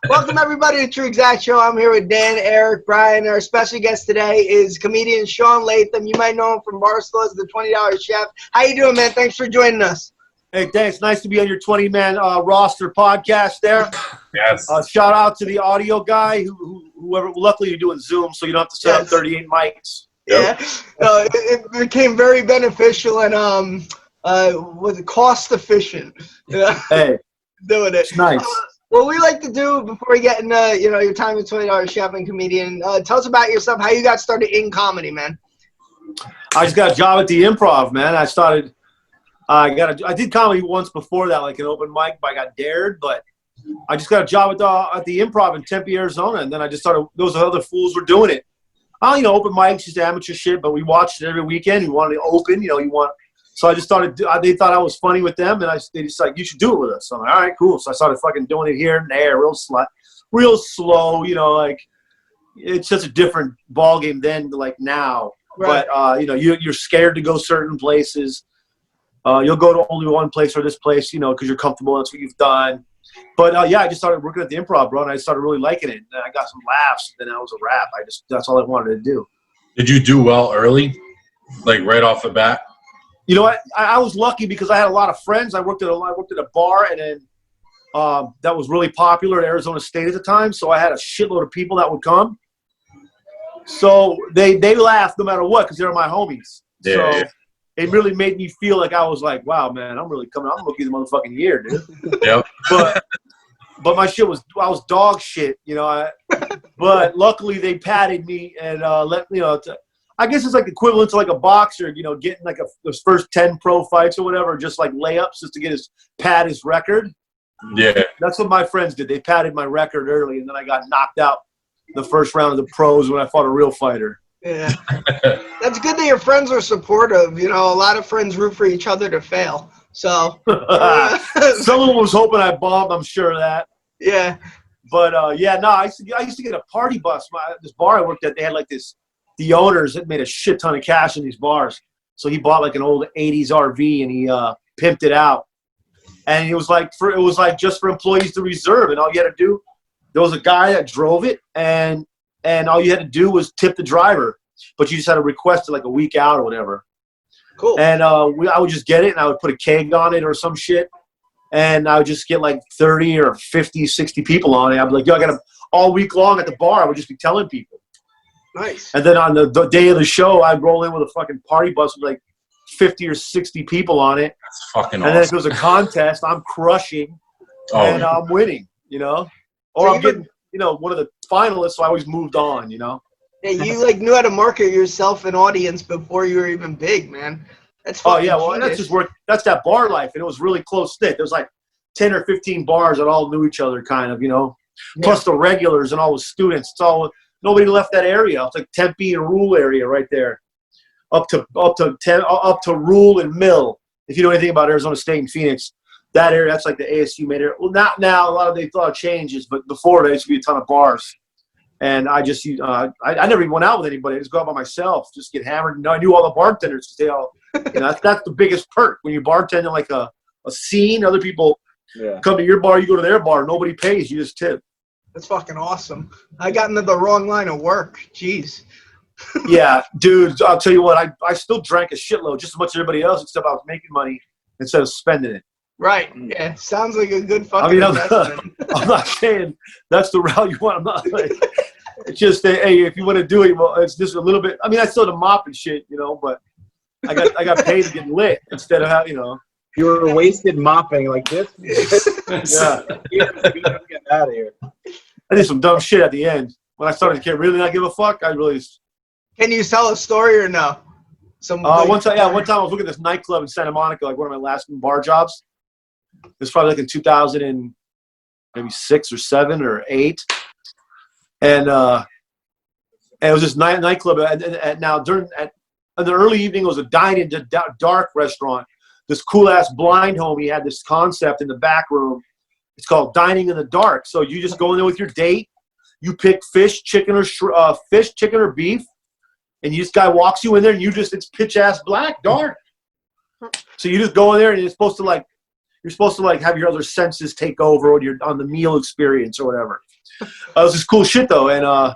Welcome everybody to TruExact Show. I'm here with Dan, Eric, Brian. Our special guest today is comedian Shaun Latham. You might know him from Barstool as the $20 Chef. How you doing, man? Thanks for joining us. Hey, thanks. Nice to be on your 20-man roster podcast there. Yes. Shout out to the audio guy, whoever. Luckily, you're doing Zoom, so you don't have to set up 38 mics. Yeah, it became very beneficial and was cost efficient. Hey, doing it. it's nice. What we like to do before we get into your time as $20 Chef and comedian, tell us about yourself. How you got started in comedy, man? I just got a job at the Improv, man. I did comedy once before that, like an open mic, but I got dared. But I just got a job at the Improv in Tempe, Arizona, and then I just started. Those other fools were doing it. Open mics, just amateur shit, but we watched it every weekend. We wanted to open, So I just started. They thought I was funny with them, and they just like, you should do it with us. So I'm like, all right, cool. So I started fucking doing it here and there, real slow. Like it's just a different ball game than like now. Right. But you're scared to go certain places. You'll go to only one place or this place, because you're comfortable. That's what you've done. But I just started working at the Improv, bro, and I started really liking it. And I got some laughs. And then I was a wrap. That's all I wanted to do. Did you do well early, like right off the bat? You know what? I was lucky because I had a lot of friends. I worked at a bar, and then that was really popular at Arizona State at the time. So I had a shitload of people that would come. So they laughed no matter what because they were my homies. Yeah, so it really made me feel like I was like, wow, man, I'm really coming. I'm looking the motherfucking year, dude. Yep. But my shit I was dog shit, but luckily they patted me and let me, I guess it's like equivalent to like a boxer, getting like those first 10 pro fights or whatever, just like layups just to get his record. Yeah. That's what my friends did. They patted my record early, and then I got knocked out the first round of the pros when I fought a real fighter. Yeah. That's good that your friends are supportive. A lot of friends root for each other to fail. So someone was hoping I bombed, I'm sure of that. Yeah. But I used to get a party bus. This bar I worked at, they had like the owners had made a shit ton of cash in these bars. So he bought like an old 80s RV and he pimped it out. And it was like just for employees to reserve, and all you had to do, there was a guy that drove it, and all you had to do was tip the driver, but you just had to request it like a week out or whatever. Cool. And I would just get it, and I would put a keg on it or some shit, and I would just get like 30 or 50, 60 people on it. I'd be like, yo, I got all week long at the bar. I would just be telling people. Nice. And then on the day of the show, I'd roll in with a fucking party bus with like 50 or 60 people on it. That's fucking awesome. And then if it was a contest, I'm crushing, and I'm winning, Or So I'm getting, one of the finalists, so I always moved on, Yeah, you knew how to market yourself and audience before you were even big, man. That's well, that's just work. That's that bar life, and it was really close knit. There was like 10 or 15 bars that all knew each other, kind of, Yeah. Plus the regulars and all the students. Nobody left that area. It's like Tempe and Rule area right there, up to Rule and Mill. If you know anything about Arizona State and Phoenix, that area, that's like the ASU made area. Well, not now. A lot of changes, but before there used to be a ton of bars. And I just, I never even went out with anybody. I just go out by myself, just get hammered. And I knew all the bartenders because they all, that's the biggest perk when you bartend in like a scene. Other people come to your bar, you go to their bar. Nobody pays. You just tip. That's fucking awesome. I got into the wrong line of work. Jeez. Yeah, dude. I'll tell you what. I still drank a shitload, just as much as everybody else, except I was making money instead of spending it. Right. Yeah. Sounds like a good fucking investment. I'm not saying that's the route you want. I'm not like. It's just hey, if you want to do it, well, it's just a little bit. I mean, I still had to mop and shit, but I got paid to get lit instead of You were wasted mopping like this. Yeah. Get out of here. I did some dumb shit at the end when I started to really not give a fuck. I really. Can you tell a story or no? One time I was looking at this nightclub in Santa Monica, like one of my last bar jobs. It was probably like in 2006 or 7 or 8. And it was this nightclub. And now in the early evening, it was a dine-in dark restaurant. This cool-ass blind homie had this concept in the back room. It's called dining in the dark. So you just go in there with your date. You pick fish, chicken, or beef. And this guy walks you in there, and it's pitch-ass black, dark. So you just go in there, and it's supposed to, like, you're supposed to like have your other senses take over when you're on the meal experience or whatever. It was just cool shit though, and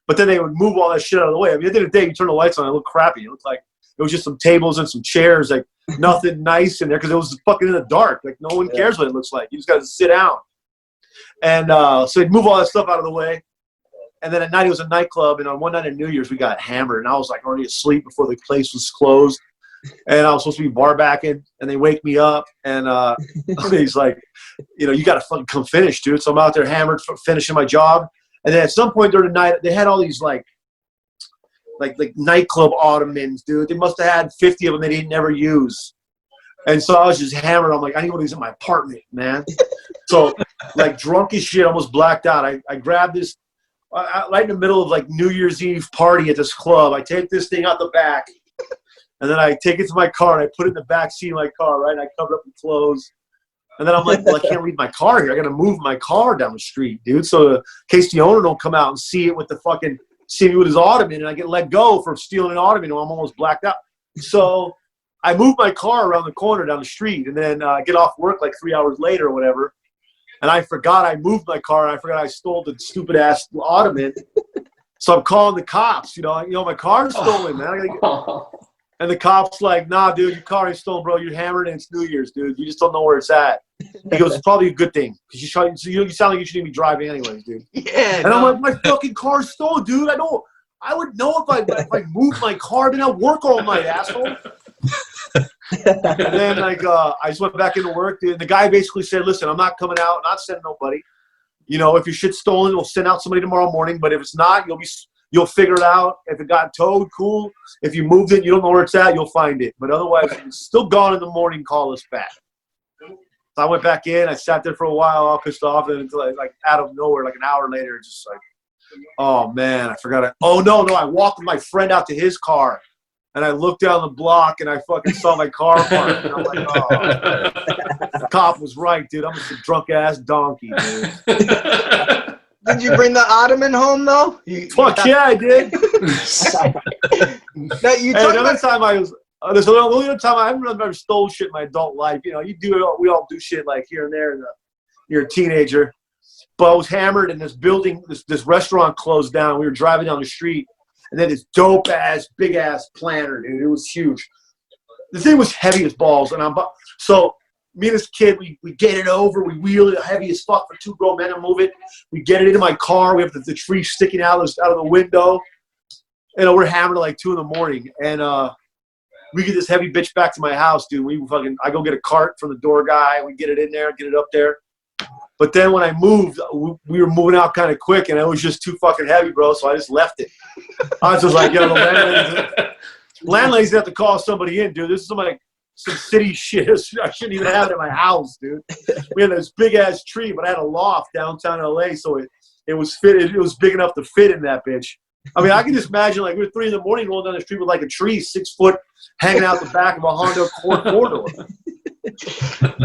but then they would move all that shit out of the way. I mean, at the end of the day, you turn the lights on, it looked crappy. It looked like it was just some tables and some chairs, like nothing nice in there because it was fucking in the dark. Like no one cares what it looks like. You just got to sit down. And so they'd move all that stuff out of the way. And then at night, it was a nightclub. And on one night of New Year's, we got hammered. And I was like already asleep before the place was closed. And I was supposed to be bar backing. And they wake me up. And he's like, you got to fucking come finish, dude. So I'm out there hammered, finishing my job. And then at some point during the night, they had all these like nightclub ottomans, dude. They must have had 50 of them they didn't never use. And so I was just hammered. I'm like, I need one of these in my apartment, man. So like drunk as shit, almost blacked out. I grabbed this right in the middle of like New Year's Eve party at this club. I take this thing out the back, and then I take it to my car and I put it in the back seat of my car, right? And I cover up the clothes. And then I'm like, well, I can't leave my car here. I got to move my car down the street, dude. So in case the owner don't come out and see it with his ottoman, and I get let go for stealing an ottoman when I'm almost blacked out. So I moved my car around the corner down the street, and then I get off work like 3 hours later or whatever. And I forgot I moved my car, and I forgot I stole the stupid ass ottoman. So I'm calling the cops. My car's stolen, man. And the cop's like, nah, dude, your car ain't stolen, bro. You're hammered, and it's New Year's, dude. You just don't know where it's at. He goes, it's probably a good thing. Because you sound like you shouldn't even be driving anyways, dude. Yeah. And I'm like, my fucking car's stolen, dude. I would know if I moved my car. Then I'd work all night, asshole. And then I just went back into work, dude. And the guy basically said, listen, I'm not coming out, not sending nobody. If your shit's stolen, we'll send out somebody tomorrow morning. But if it's not, you'll figure it out. If it got towed, cool. If you moved it, you don't know where it's at, you'll find it. But otherwise, if it's still gone in the morning, call us back. So I went back in. I sat there for a while, all pissed off, and until like out of nowhere, like an hour later, it's just like, oh man, I forgot it. Oh no, I walked with my friend out to his car, and I looked down the block, and I fucking saw my car parked, and I'm like, oh, the cop was right, dude. I'm just a drunk ass donkey, dude. Did you bring the ottoman home though? Fuck yeah, I did. Now, you Hey, the other time I was. There's the only other time I've never stole shit in my adult life. We all do shit like here and there. You're a teenager. But I was hammered, and this building, this restaurant closed down. We were driving down the street, and then this dope ass, big ass planter, dude. It was huge. The thing was heavy as balls, and so me and this kid, we get it over. We wheel it heavy as fuck for two grown men to move it. We get it into my car. We have the tree sticking out of the window, and we're hammered at like 2 a.m. And we get this heavy bitch back to my house, dude. I go get a cart from the door guy. We get it in there, get it up there. But then when I moved, we were moving out kind of quick, and it was just too fucking heavy, bro. So I just left it. I was just like, the landlady's have to call somebody in, dude. This is some city shit. I shouldn't even have it in my house, dude. We had this big ass tree, but I had a loft downtown LA, so it was fitted. It was big enough to fit in that bitch. I mean, I can just imagine like we're 3 a.m. rolling down the street with like a tree 6 foot hanging out the back of a Honda Accord 4-door.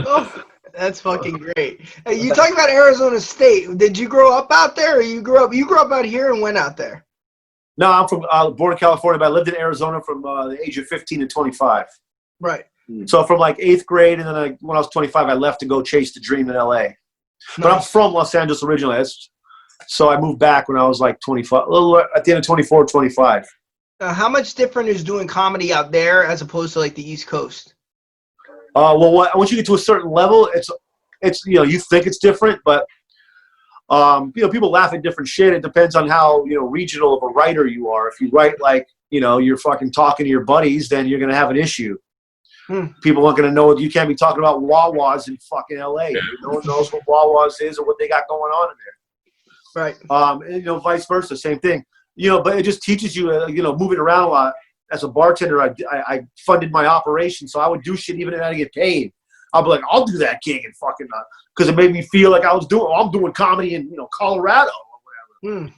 Oh, that's fucking great. Hey, you talking about Arizona State? Did you grow up out there, or you grew up out here and went out there? No, I'm from born in California, but I lived in Arizona from the age of 15 to 25. Right. So from like 8th grade, and then when I was 25, I left to go chase the dream in LA. But I'm from Los Angeles originally. So I moved back when I was like 25, a little at the end of 24, 25. How much different is doing comedy out there as opposed to like the East Coast? Once you get to a certain level, it's you think it's different, but people laugh at different shit. It depends on how regional of a writer you are. If you write like you're fucking talking to your buddies, then you're gonna have an issue. People aren't gonna know. You can't be talking about Wawas in fucking LA. No one knows what Wawas is or what they got going on in there. Right. And, vice versa, same thing. But it just teaches you, moving around a lot. As a bartender, I funded my operation, so I would do shit even if I didn't get paid. I'll be like, I'll do that gig and fucking because it made me feel like I'm doing comedy in Colorado or whatever.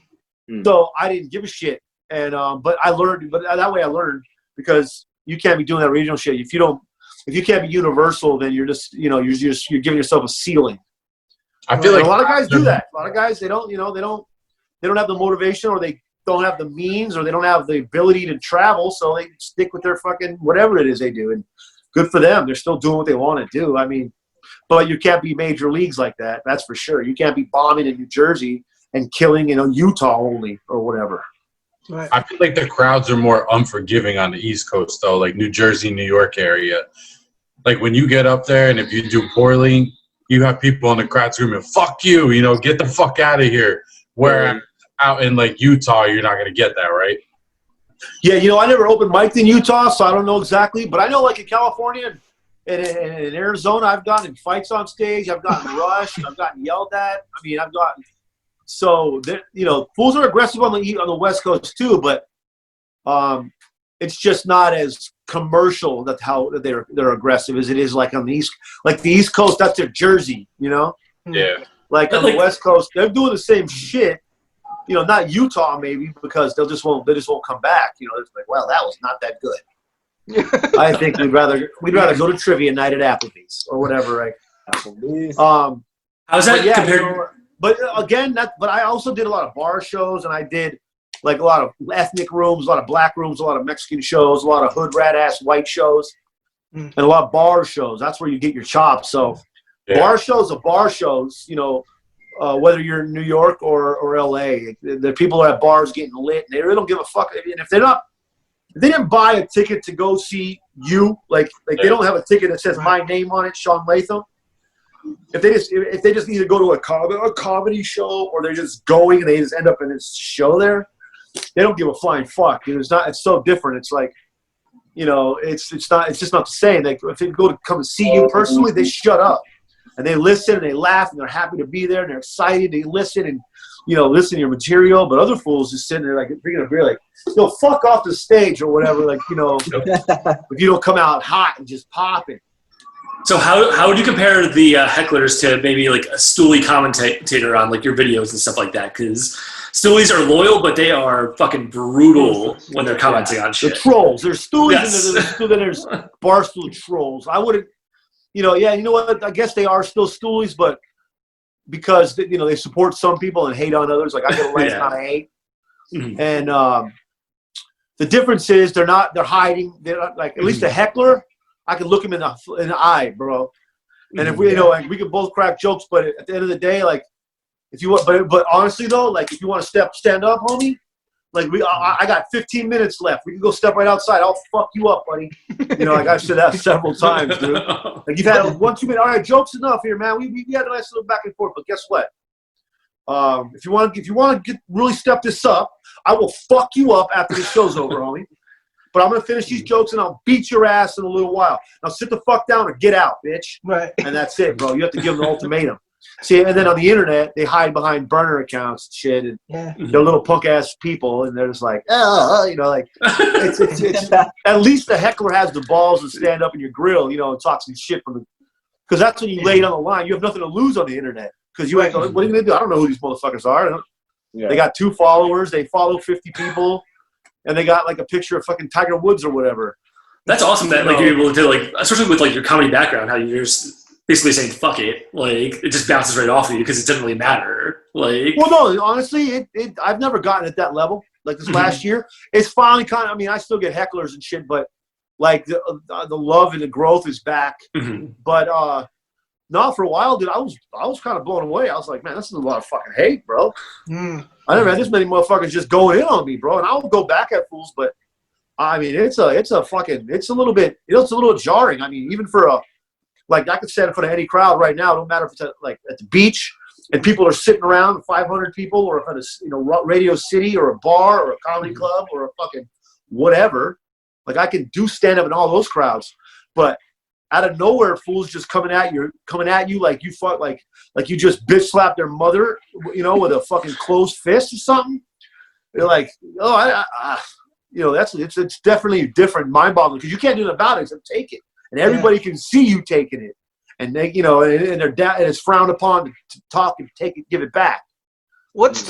So I didn't give a shit, and but I learned. But that way I learned because you can't be doing that regional shit if you can't be universal. Then you're just you're giving yourself a ceiling. I feel like a lot of guys do that. A lot of guys they don't have the motivation, or they don't have the means, or they don't have the ability to travel, so they stick with their fucking whatever it is they do. And good for them. They're still doing what they want to do. I mean, But you can't be major leagues like that. That's for sure. You can't be bombing in New Jersey and killing in Utah only or whatever. Right. I feel like the crowds are more unforgiving on the East Coast, though, like New Jersey, New York area. Like when you get up there and if you do poorly, you have people in the crowd screaming, fuck you, get the fuck out of here. Where out in like Utah, you're not going to get that, right? Yeah, I never open mic'd in Utah, so I don't know exactly. But I know like in California and in Arizona, I've gotten in fights on stage. I've gotten rushed. I've gotten yelled at. I mean, I've gotten – so, fools are aggressive on the West Coast too, but it's just not as commercial that how they're aggressive as it is like on the East. Like the East Coast, that's their Jersey, Yeah. Like on the West Coast, they're doing the same shit. Not Utah maybe because they just won't come back. It's like, well, that was not that good. I think we'd rather go to trivia night at Applebee's or whatever, right? Applebee's. How's that compared? But again, but I also did a lot of bar shows, and I did like a lot of ethnic rooms, a lot of black rooms, a lot of Mexican shows, a lot of hood rat ass white shows, and a lot of bar shows. That's where you get your chops. So bar shows are bar shows, whether you're in New York or LA. The people are at bars getting lit, and they really don't give a fuck. And if they didn't buy a ticket to go see you, like they don't have a ticket that says my name on it, Shaun Latham. If they just need to go to a comedy show, or they're just going and they just end up in this show there, they don't give a flying fuck. It's so different. It's like, it's just not the same. Like if they go to come and see you personally, they shut up and they listen and they laugh and they're happy to be there and they're excited. They listen and listen to your material. But other fools just sitting there like drinking a beer, like fuck off the stage or whatever. Like if you don't come out hot and just popping. So how would you compare the hecklers to maybe like a stoolie commentator on like your videos and stuff like that? Because stoolies are loyal, but they are fucking brutal when they're commenting on shit. The trolls. There's stoolies Yes. and there's Barstool trolls. I wouldn't, you know what? I guess they are still stoolies, but because they support some people and hate on others. Like I get a right amount of hate, and the difference is they're hiding. They're not, like at least a heckler. I can look him in the eye, bro. And if we, like, we can both crack jokes, but at the end of the day, like, if you want, but honestly though, like, if you want to stand up, homie, like I got 15 minutes left. We can go step right outside. I'll fuck you up, buddy. Like I've said that several times, dude. Like you've had 1-2 minutes. All right, jokes enough here, man. We had a nice little back and forth, but guess what? If you want to really step this up, I will fuck you up after the show's over, homie. But I'm going to finish these jokes, and I'll beat your ass in a little while. Now sit the fuck down or get out, bitch. Right. And that's it, bro. You have to give them an ultimatum. See, and then on the internet, they hide behind burner accounts and shit, and they're little punk-ass people, and they're just like, like, it's at least the heckler has the balls to stand up in your grill, and talk some shit from the – because that's when you lay it on the line. You have nothing to lose on the internet because you ain't – what are you going to do? I don't know who these motherfuckers are. They got 2 followers. They follow 50 people. And they got like a picture of fucking Tiger Woods or whatever. That's awesome that like you're able to like, especially with like your comedy background, how you're just basically saying fuck it, like it just bounces right off of you because it doesn't really matter. Like, well, no, honestly, I've never gotten at that level. Like this last year, it's finally kind of. I mean, I still get hecklers and shit, but like the love and the growth is back. But no, for a while, dude, I was kind of blown away. I was like, man, this is a lot of fucking hate, bro. I never had this many motherfuckers just going in on me, bro. And I'll go back at fools, but I mean, it's a little bit, it's a little jarring. I mean, even for like I could stand in front of any crowd right now. It don't matter if it's like at the beach and people are sitting around, 500 people, or if it's Radio City or a bar or a comedy club or a fucking whatever. Like I can do stand up in all those crowds, but out of nowhere, fools just coming at you like you fuck like you just bitch slapped their mother, with a fucking closed fist or something. They're like, it's definitely different, mind-boggling because you can't do nothing about it except take it, and everybody can see you taking it, and they, and it's frowned upon to talk and take it, give it back. It's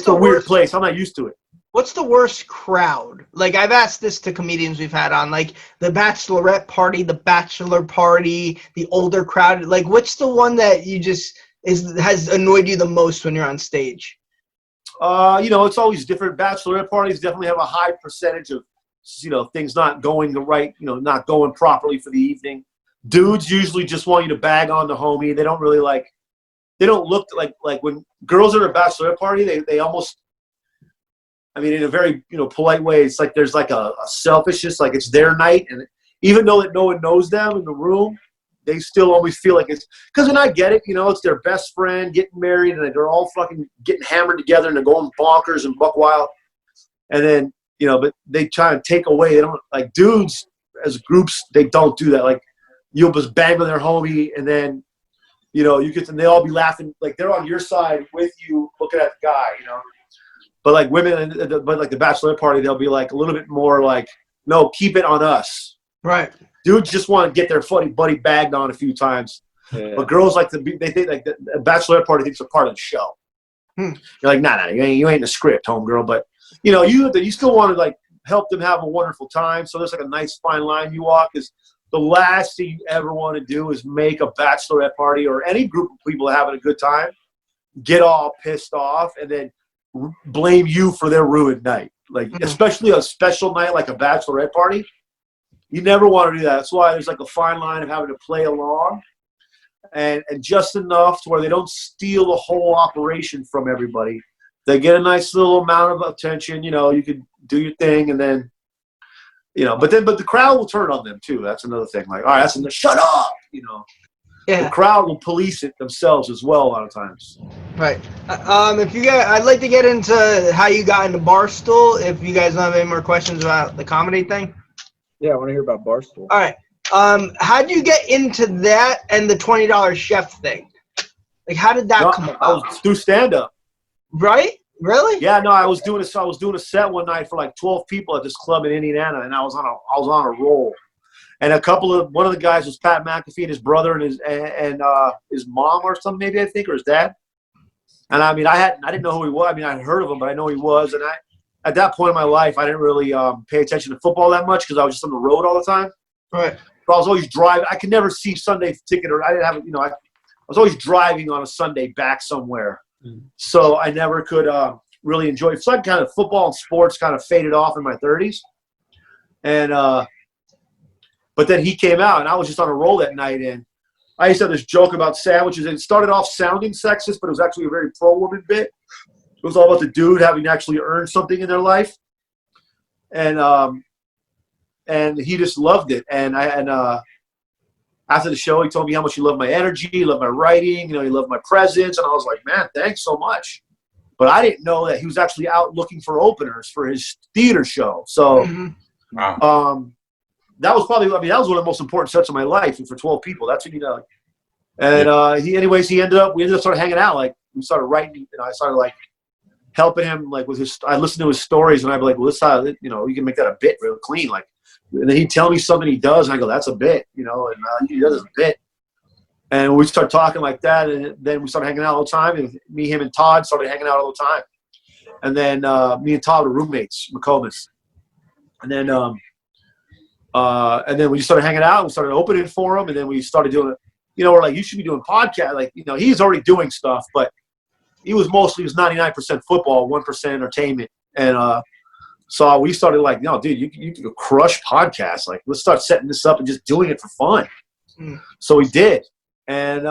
a weird place. I'm not used to it. What's the worst crowd? Like, I've asked this to comedians we've had on, like, the bachelorette party, the bachelor party, the older crowd. Like, what's the one that you just has annoyed you the most when you're on stage? It's always different. Bachelorette parties definitely have a high percentage of, things not going not going properly for the evening. dudes usually just want you to bag on the homie. They don't really like. They don't look like when girls are at a bachelorette party. They almost. I mean, in a very polite way, it's like there's like a selfishness, like it's their night, and even though that no one knows them in the room, they still always feel like it's because. And I get it, it's their best friend getting married, and they're all fucking getting hammered together, and they're going bonkers and buck wild, and then but they try to take away. They don't like dudes as groups. They don't do that. Like you'll just bang on their homie, and then you get them. They all be laughing like they're on your side with you, looking at the guy, But like women, but like the bachelorette party, they'll be like a little bit more like, no, keep it on us. Right. Dudes just want to get their buddy bagged on a few times. Yeah. But girls like they think like the bachelorette party thinks they're part of the show. You're like, nah, you ain't in the script, homegirl. But you still want to like help them have a wonderful time. So there's like a nice fine line you walk. Is the last thing you ever want to do is make a bachelorette party or any group of people having a good time get all pissed off and then blame you for their ruined night. Like especially a special night like a bachelorette party. You never want to do that. That's why there's like a fine line of having to play along and just enough to where they don't steal the whole operation from everybody. They get a nice little amount of attention. You could do your thing and then, but the crowd will turn on them too. That's another thing. Like, all right, that's enough. Shut up. Yeah. The crowd will police it themselves as well a lot of times. Right. I'd like to get into how you got into Barstool. If you guys don't have any more questions about the comedy thing. Yeah, I want to hear about Barstool. All right. How did you get into that and the $20 chef thing? Like, how did that come about? I was through stand-up. Right? Really? Yeah. No, I was doing a set one night for like 12 people at this club in Indiana, and I was on a roll. And one of the guys was Pat Mcafee and his brother and his mom or something, maybe I think, or his dad. And I mean, I didn't know who he was. I mean, I had heard of him, but I know who he was. And at that point in my life, I didn't really pay attention to football that much because I was just on the road all the time. Right. So I was always driving. I could never see Sunday ticket, or I didn't have, I was always driving on a Sunday back somewhere. So I never could really enjoy it. So I kind of football and sports kind of faded off in my 30s. And but then he came out, and I was just on a roll that night. And I used to have this joke about sandwiches. It started off sounding sexist, but it was actually a very pro-woman bit. It was all about the dude having actually earned something in their life. And he just loved it. And after the show, he told me how much he loved my energy, he loved my writing, he loved my presence. And I was like, man, thanks so much. But I didn't know that he was actually out looking for openers for his theater show. So that was probably, that was one of the most important sets of my life. And for 12 people, that's what you know. And we ended up started hanging out. Like, we started writing, I started like helping him like with I listened to his stories, and I'd be like, well, this how, you can make that a bit real clean. Like, and then he'd tell me something he does, and I go, that's a bit, and he does a bit. And we start talking like that, and then we started hanging out all the time. And me, him, and Todd started hanging out all the time. And then me and Todd were roommates, McComas. And then we just started hanging out, and we started opening for him, and then we started doing it. We're like, you should be doing podcasts. Like, he's already doing stuff, but he was 99% football, 1% entertainment. And so we started like, no, dude, you could crush podcasts. Like, let's start setting this up and just doing it for fun. So we did. And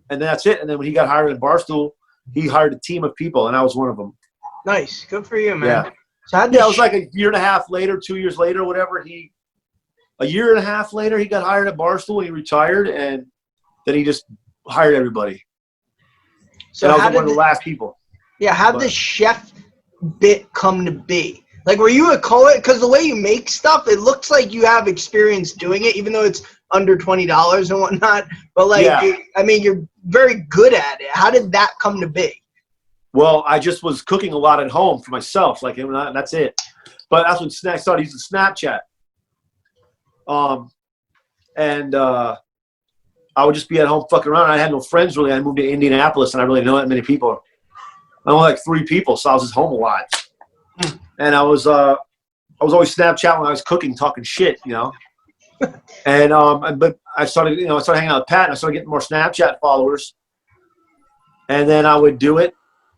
that's it. And then when he got hired at Barstool, he hired a team of people, and I was one of them. Nice. Good for you, man. Yeah. So it was like a year and a half later, 2 years later, whatever. A year and a half later, he got hired at Barstool, and he retired, and then he just hired everybody. So and I was one of the last people. Yeah, how did the chef bit come to be? Like, were you a co-ed? Because the way you make stuff, it looks like you have experience doing it, even though it's under $20 and whatnot. But, like, you're very good at it. How did that come to be? Well, I just was cooking a lot at home for myself. Like, that's it. But that's when I started using Snapchat. I would just be at home fucking around. I had no friends really. I moved to Indianapolis, and I really didn't know that many people. I only like 3 people, so I was just home a lot. And I was always Snapchat when I was cooking, talking shit, And but I started hanging out with Pat, and I started getting more Snapchat followers. And then I would do it,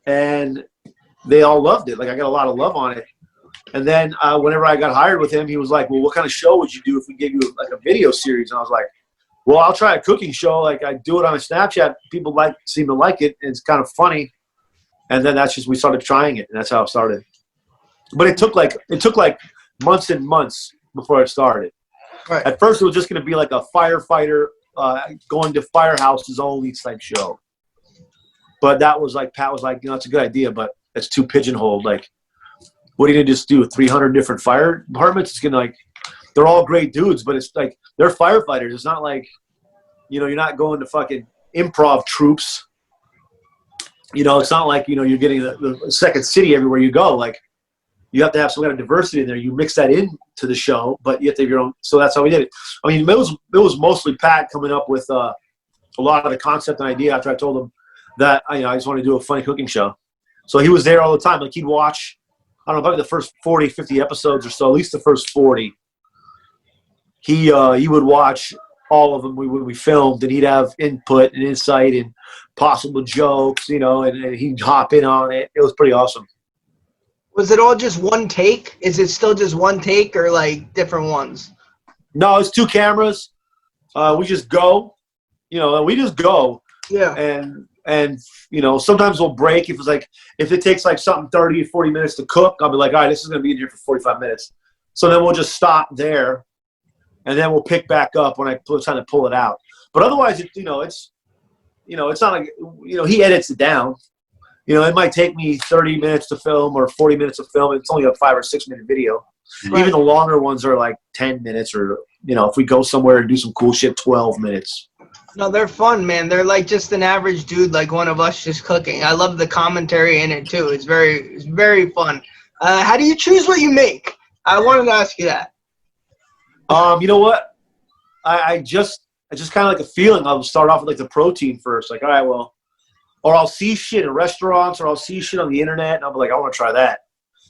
and they all loved it. Like, I got a lot of love on it. And then whenever I got hired with him, he was like, well, what kind of show would you do if we gave you like a video series? And I was like, well, I'll try a cooking show. Like I do it on a Snapchat. People seem to like it, and it's kind of funny. And then we started trying it, and that's how it started. But it took like months and months before it started. Right. At first, it was just going to be like a firefighter going to firehouses only type show. But that was like, Pat was like, it's a good idea, but it's too pigeonholed. Like, what are you going to just do? 300 different fire departments? It's going to like, they're all great dudes, but it's like, they're firefighters. It's not like, you're not going to fucking improv troops. It's not like, you're getting the second city everywhere you go. Like, you have to have some kind of diversity in there. You mix that into the show, but you have to have your own. So that's how we did it. I mean, it was mostly Pat coming up with a lot of the concept and idea after I told him that I just want to do a funny cooking show. So he was there all the time. Like he'd watch, I don't know, probably the first 40, 50 episodes or so, at least the first 40. He would watch all of them when we filmed, and he'd have input and insight and possible jokes, and he'd hop in on it. It was pretty awesome. Was it all just one take? Is it still just one take or like different ones? No, it's 2 cameras. We just go, we just go. Yeah. And sometimes we'll break if it takes like something 30 or 40 minutes to cook. I'll be like, all right, this is going to be in here for 45 minutes. So then we'll just stop there, and then we'll pick back up when I try to pull it out. But otherwise, it's not like, he edits it down. It might take me 30 minutes to film or 40 minutes to film. It's only a 5 or 6 minute video. Right. Even the longer ones are like 10 minutes or, if we go somewhere and do some cool shit, 12 minutes. No, they're fun, man. They're like just an average dude like one of us just cooking. I love the commentary in it, too. It's very fun. How do you choose what you make? I wanted to ask you that. You know what? I just kind of like a feeling. I'll start off with like the protein first. Like, all right, well, or I'll see shit in restaurants or I'll see shit on the internet and I'll be like, I want to try that.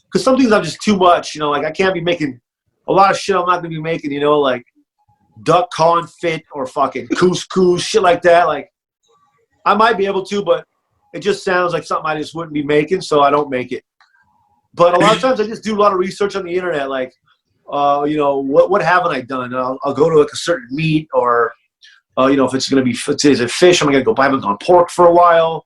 Because some things I'm just too much, like I can't be making a lot of shit I'm not going to be making, like duck confit or fucking couscous, shit like that. Like I might be able to, but it just sounds like something I just wouldn't be making, so I don't make it. But a lot of times I just do a lot of research on the internet, like, what haven't I done? I'll go to like a certain meat or, if it's going to be fish, I'm going to go buy it on pork for a while.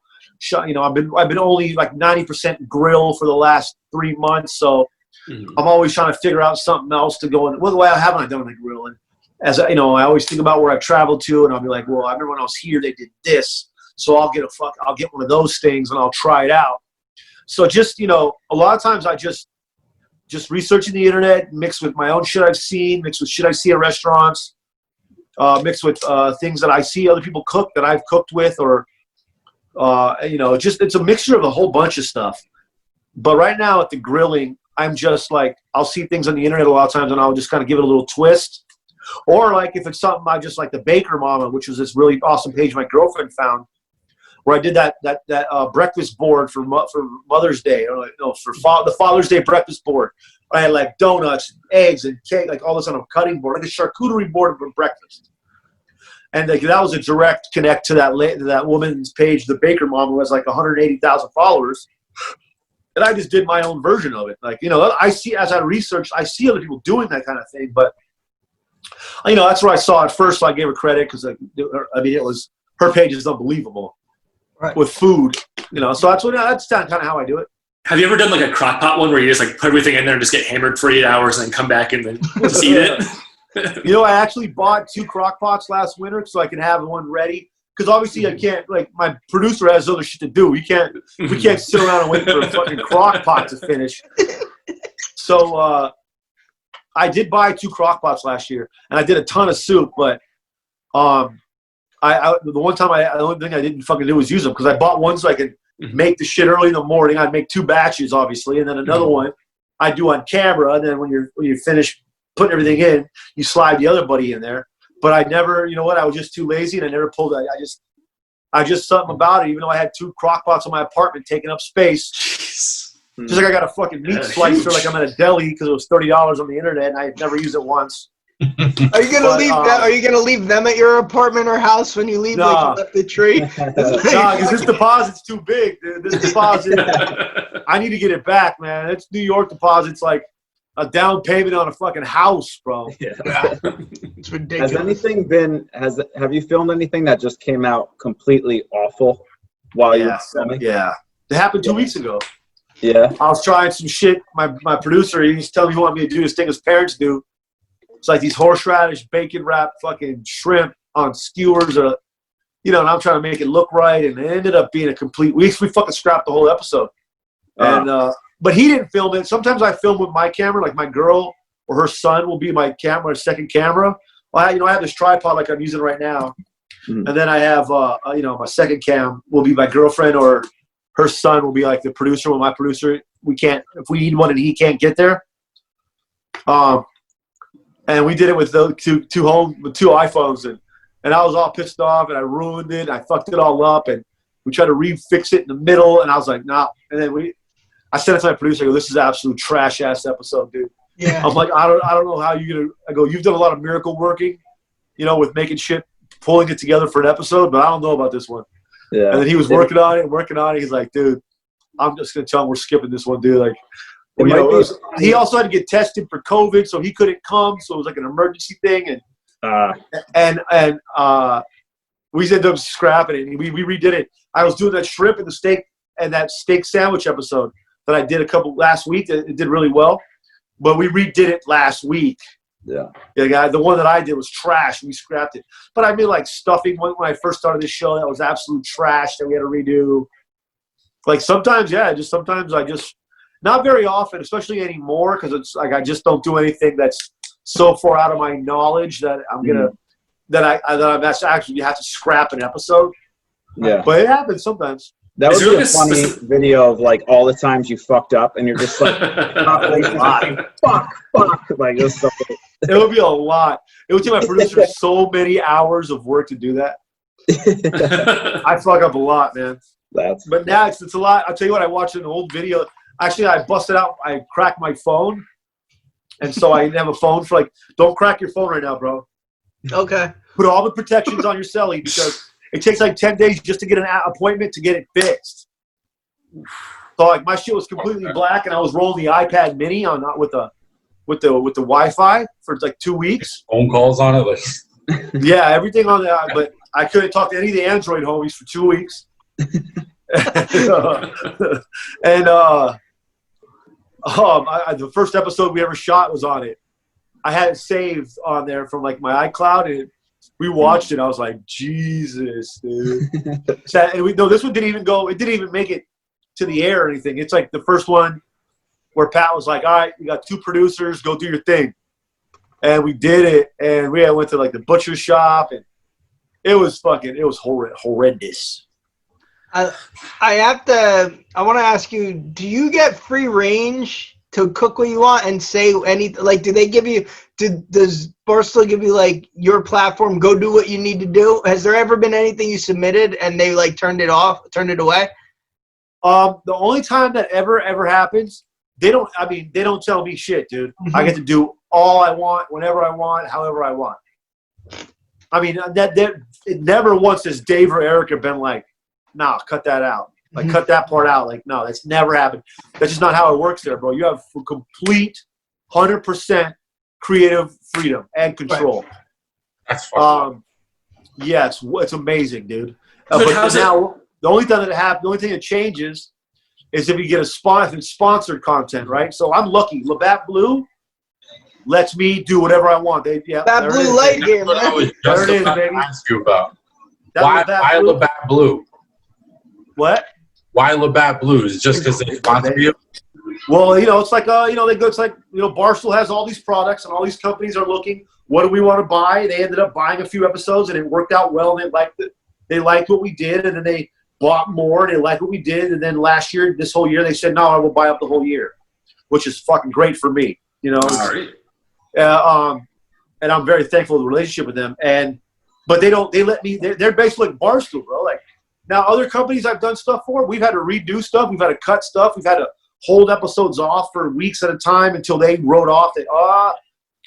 I've been only like 90% grill for the last 3 months, so I'm always trying to figure out something else to go in. What haven't I done on the grill? And as I always think about where I've traveled to, and I'll be like, well, I remember when I was here, they did this, so I'll get one of those things and I'll try it out. So just a lot of times I just researching the internet, mixed with my own shit I've seen, mixed with shit I see at restaurants. Mixed with things that I see other people cook that I've cooked with, or it's a mixture of a whole bunch of stuff. But right now at the grilling, I'm just like, I'll see things on the internet a lot of times and I'll just kind of give it a little twist. Or like if it's something I just like, the Baker Mama, which was this really awesome page my girlfriend found, where I did that breakfast board for Mother's Day, or the Father's Day breakfast board. I had like donuts, eggs, and cake, like all this on a cutting board, like a charcuterie board for breakfast. And like, that was a direct connect to that woman's page, the Baker Mom, who has like 180,000 followers. And I just did my own version of it. Like, I see, as I researched, I see other people doing that kind of thing. But, that's where I saw it first. So I gave her credit because, her page is unbelievable. Right. With food, So that's kind of how I do it. Have you ever done like a crock pot one where you just like put everything in there and just get hammered for 8 hours and then come back and then just eat it? I actually bought 2 crock pots last winter so I can have one ready. Because obviously I can't, like, my producer has other shit to do. We can't sit around and wait for a fucking crock pot to finish. So I did buy 2 crock pots last year, and I did a ton of soup. But the only thing I didn't fucking do was use them, because I bought one so I could make the shit early in the morning. I'd make 2 batches, obviously, and then another one I do on camera. And then when you finish putting everything in, you slide the other buddy in there. But I never, I was just too lazy, and I never pulled it. I just something about it. Even though I had 2 crock pots in my apartment taking up space, just like I got a fucking meat slicer, like I'm at a deli because it was $30 on the internet, and I had never used it once. Are you gonna leave them? Are you gonna leave them at your apartment or house when you leave? No. Like you left the tree? No, because this deposit's too big. Dude. This deposit, I need to get it back, man. It's New York deposits. Like, a down payment on a fucking house, bro. Yeah. It's ridiculous. Have you filmed anything that just came out completely awful while you were filming? Yeah. It happened 2 weeks ago. Yeah. I was trying some shit. My producer, he's telling me he wanted me to do this thing his parents do. It's like these horseradish, bacon wrapped fucking shrimp on skewers, and I'm trying to make it look right, and it ended up being a complete. We fucking scrapped the whole episode. And but he didn't film it. Sometimes I film with my camera, like my girl or her son will be my camera, second camera. Well, I have this tripod like I'm using right now, and then I have my second cam will be my girlfriend or her son will be like the producer. When my producer, if we need one and he can't get there. And we did it with those two iPhones, and I was all pissed off, and I ruined it. I fucked it all up, and we tried to refix it in the middle, and I was like, nah. And then I sent it to my producer. I go, this is absolute trash ass episode, dude. Yeah. I'm like, I don't know how you're gonna. I go, you've done a lot of miracle working, with making shit, pulling it together for an episode, but I don't know about this one. Yeah. And then he was working on it. He's like, dude, I'm just gonna tell him we're skipping this one, dude. Like. He also had to get tested for COVID, so he couldn't come. So it was like an emergency thing, and we ended up scrapping it. And we redid it. I was doing that shrimp and the steak and that steak sandwich episode that I did last week. It did really well, but we redid it last week. Yeah. The one that I did was trash. We scrapped it. But I mean, like stuffing when I first started this show, that was absolute trash that we had to redo. Like sometimes I just. Not very often, especially anymore, because it's like I just don't do anything that's so far out of my knowledge that I'm actually have to scrap an episode. Yeah, but it happens sometimes. That would be a funny video of like all the times you fucked up, and you're just like, fuck, like this stuff. It would be a lot. It would take my producer so many hours of work to do that. I fuck up a lot, man. But now it's a lot. I'll tell you what. I watched an old video. Actually, I busted out. I cracked my phone, and so I didn't have a phone for don't crack your phone right now, bro. Okay. Put all the protections on your celly because it takes 10 days just to get an appointment to get it fixed. So my shit was completely black, and I was rolling the iPad Mini with the Wi-Fi for 2 weeks. Phone calls on it, Yeah, everything on that, but I couldn't talk to any of the Android homies for 2 weeks. The first episode we ever shot was on it. I had it saved on there from my iCloud, and we watched it. I was like, Jesus, dude. This one didn't even go. It didn't even make it to the air or anything. It's the first one where Pat was like, all right, you got 2 producers, go do your thing. And we did it, and we went to the butcher shop, and it was horrendous. I want to ask you, do you get free range to cook what you want and say anything? Do they give you, does Barstool give you your platform, go do what you need to do? Has there ever been anything you submitted and they turned it away? The only time that ever happens, they don't tell me shit, dude. Mm-hmm. I get to do all I want, whenever I want, however I want. I mean, it never once has Dave or Erica been like, nah, cut that out. Cut that part out. No, that's never happened. That's just not how it works there, bro. You have complete 100% creative freedom and control. Right. That's fun. Yeah, it's amazing, dude. But now, the only thing that changes is if you get sponsored content, right? So I'm lucky. Labatt Blue lets me do whatever I want. That blue light here, man. I was just about to ask you about. Why Labatt Blue? What? Why Labatt Blue? Is it just because they sponsor you? Well, it's Barstool has all these products and all these companies are looking. What do we want to buy? They ended up buying a few episodes and it worked out well. And they liked what we did, and then they bought more. And they liked what we did, and then this whole year, they said, "No, I will buy up the whole year," which is fucking great for me. All right. And I'm very thankful for the relationship with them. But they let me. They're basically like Barstool, bro. Now, other companies I've done stuff for, we've had to redo stuff. We've had to cut stuff. We've had to hold episodes off for weeks at a time until they wrote off that,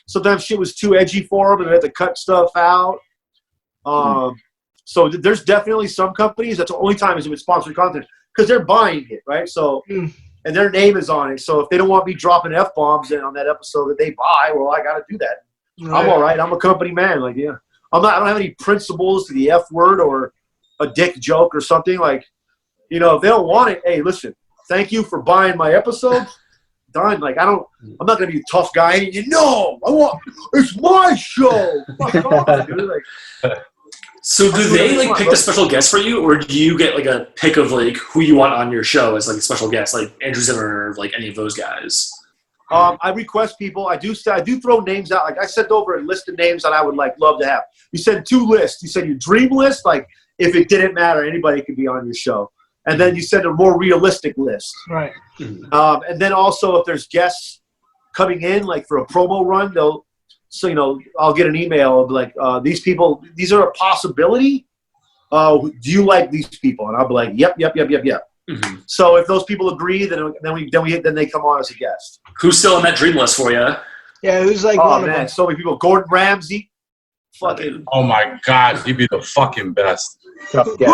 sometimes shit was too edgy for them and they had to cut stuff out. So there's definitely some companies, that's the only time is with sponsored content because they're buying it, right? So, and and their name is on it. So if they don't want me dropping F-bombs in on that episode that they buy, well, I got to do that. Right. I'm all right. I'm a company man. Like, yeah, I don't have any principles to the F word or a dick joke or something. Like, you know, if they don't want it, hey, listen, thank you for buying my episodes. Done. Like, I'm not going to be a tough guy. It's my show. Fuck off, dude. Like, So do they like pick the special guest for you, or do you get like a pick of like who you want on your show as like a special guest, like Andrew Zimmer or like any of those guys? I request people. I do throw names out. Like, I sent over a list of names that I would like love to have. You sent 2 lists. You said your dream list. Like, if it didn't matter, anybody could be on your show. And then you send a more realistic list. Right. And then also if there's guests coming in, like for a promo run, I'll get an email of like, these people, these are a possibility. Do you like these people? And I'll be like, yep. Mm-hmm. So if those people agree, then they come on as a guest. Who's still on that dream list for you? Yeah, who's like Oh one of man, them? so many people. Gordon Ramsay, fucking. Oh my God, he'd be the fucking best. Tough guy.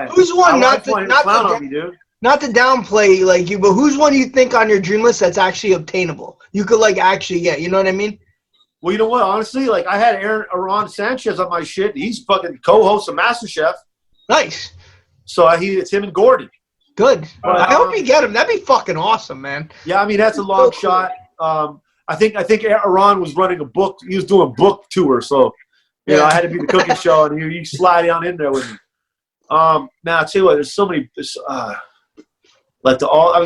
Who's one? Not clown on me, dude. not to downplay like you, but who's one you think on your dream list that's actually obtainable? You could like actually get. You know what I mean? Well, you know what? Honestly, like I had Aaron Sanchez on my shit. He's fucking co-host of MasterChef. Nice. So it's him and Gordon. Good. But, I hope you get him. That'd be fucking awesome, man. Yeah, I mean that's a long shot. I think Aaron was running a book. He was doing a book tour, so you know I had to be the cooking show, and you slide on in there with me. Now I tell you what, there's so many.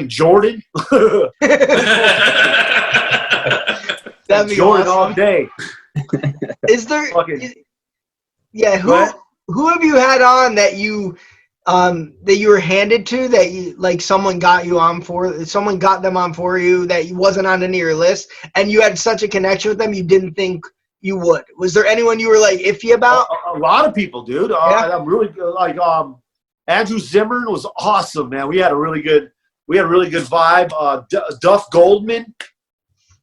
Jordan. That'd be Jordan awesome. all day. Is there? Fucking, Yeah. Who have you had on that you were handed to that you like someone got you on for? Someone got them on for you that wasn't on any of your list, and you had such a connection with them you didn't think you would. Was there anyone you were like iffy about? a lot of people, dude. I'm really like Andrew Zimmern was awesome, man. We had a really good vibe. Duff Goldman,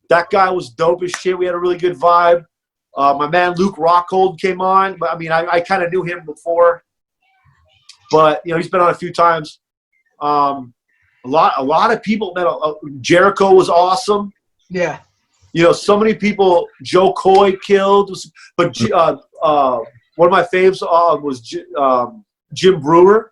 that guy was dope as shit. We had a really good vibe. My man Luke Rockhold came on, but I mean, I kind of knew him before, but you know, he's been on a few times. A lot of people. Jericho was awesome. Yeah. You know, so many people. Joe Coy killed, but one of my faves was Jim Brewer.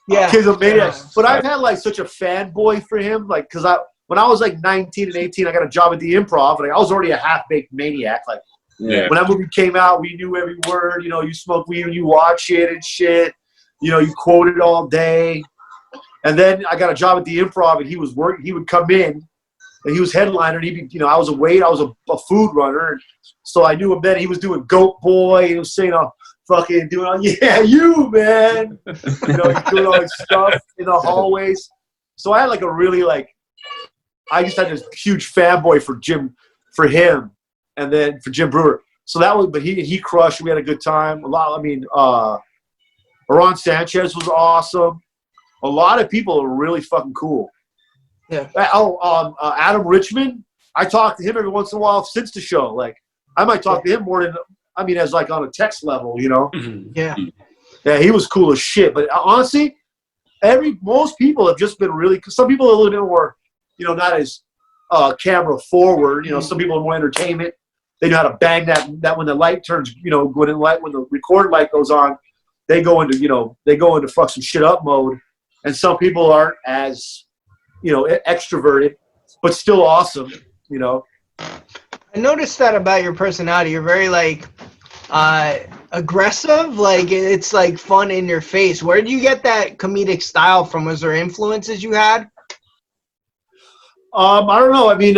Yeah. Kid's a maniac. But I've had like such a fanboy for him, like because when I was like 19 and 18, I got a job at the Improv, and I was already a half-baked maniac. Like when that movie came out, we knew every word. You know, you smoke weed and you watch it and shit. You know, you quote it all day. And then I got a job at the Improv, and he was working. He would come in, and he was headliner. And he'd be, you know, I was a food runner, and so I knew him then. He was doing Goat Boy. He was saying, fucking doing, yeah, you, man. You know, he's doing all his stuff in the hallways. So I had like a really I just had this huge fanboy for him, and then for Jim Brewer. So that was, but he crushed. We had a good time. Aaron Sanchez was awesome. A lot of people are really fucking cool. Yeah. Adam Richmond. I talk to him every once in a while since the show. Like I might talk to him more than. I mean, as like on a text level, you know. Mm-hmm. Yeah. Yeah, he was cool as shit. But honestly, most people have just been really. Some people are a little bit more, you know, not as camera forward. You know, some people are more entertainment. They know how to bang that when the light turns. You know, when the record light goes on, they go into fuck some shit up mode. And some people aren't as, you know, extroverted, but still awesome. You know. I noticed that about your personality. You're very like aggressive. Like it's like fun in your face. Where do you get that comedic style from? Was there influences you had? I don't know. I mean,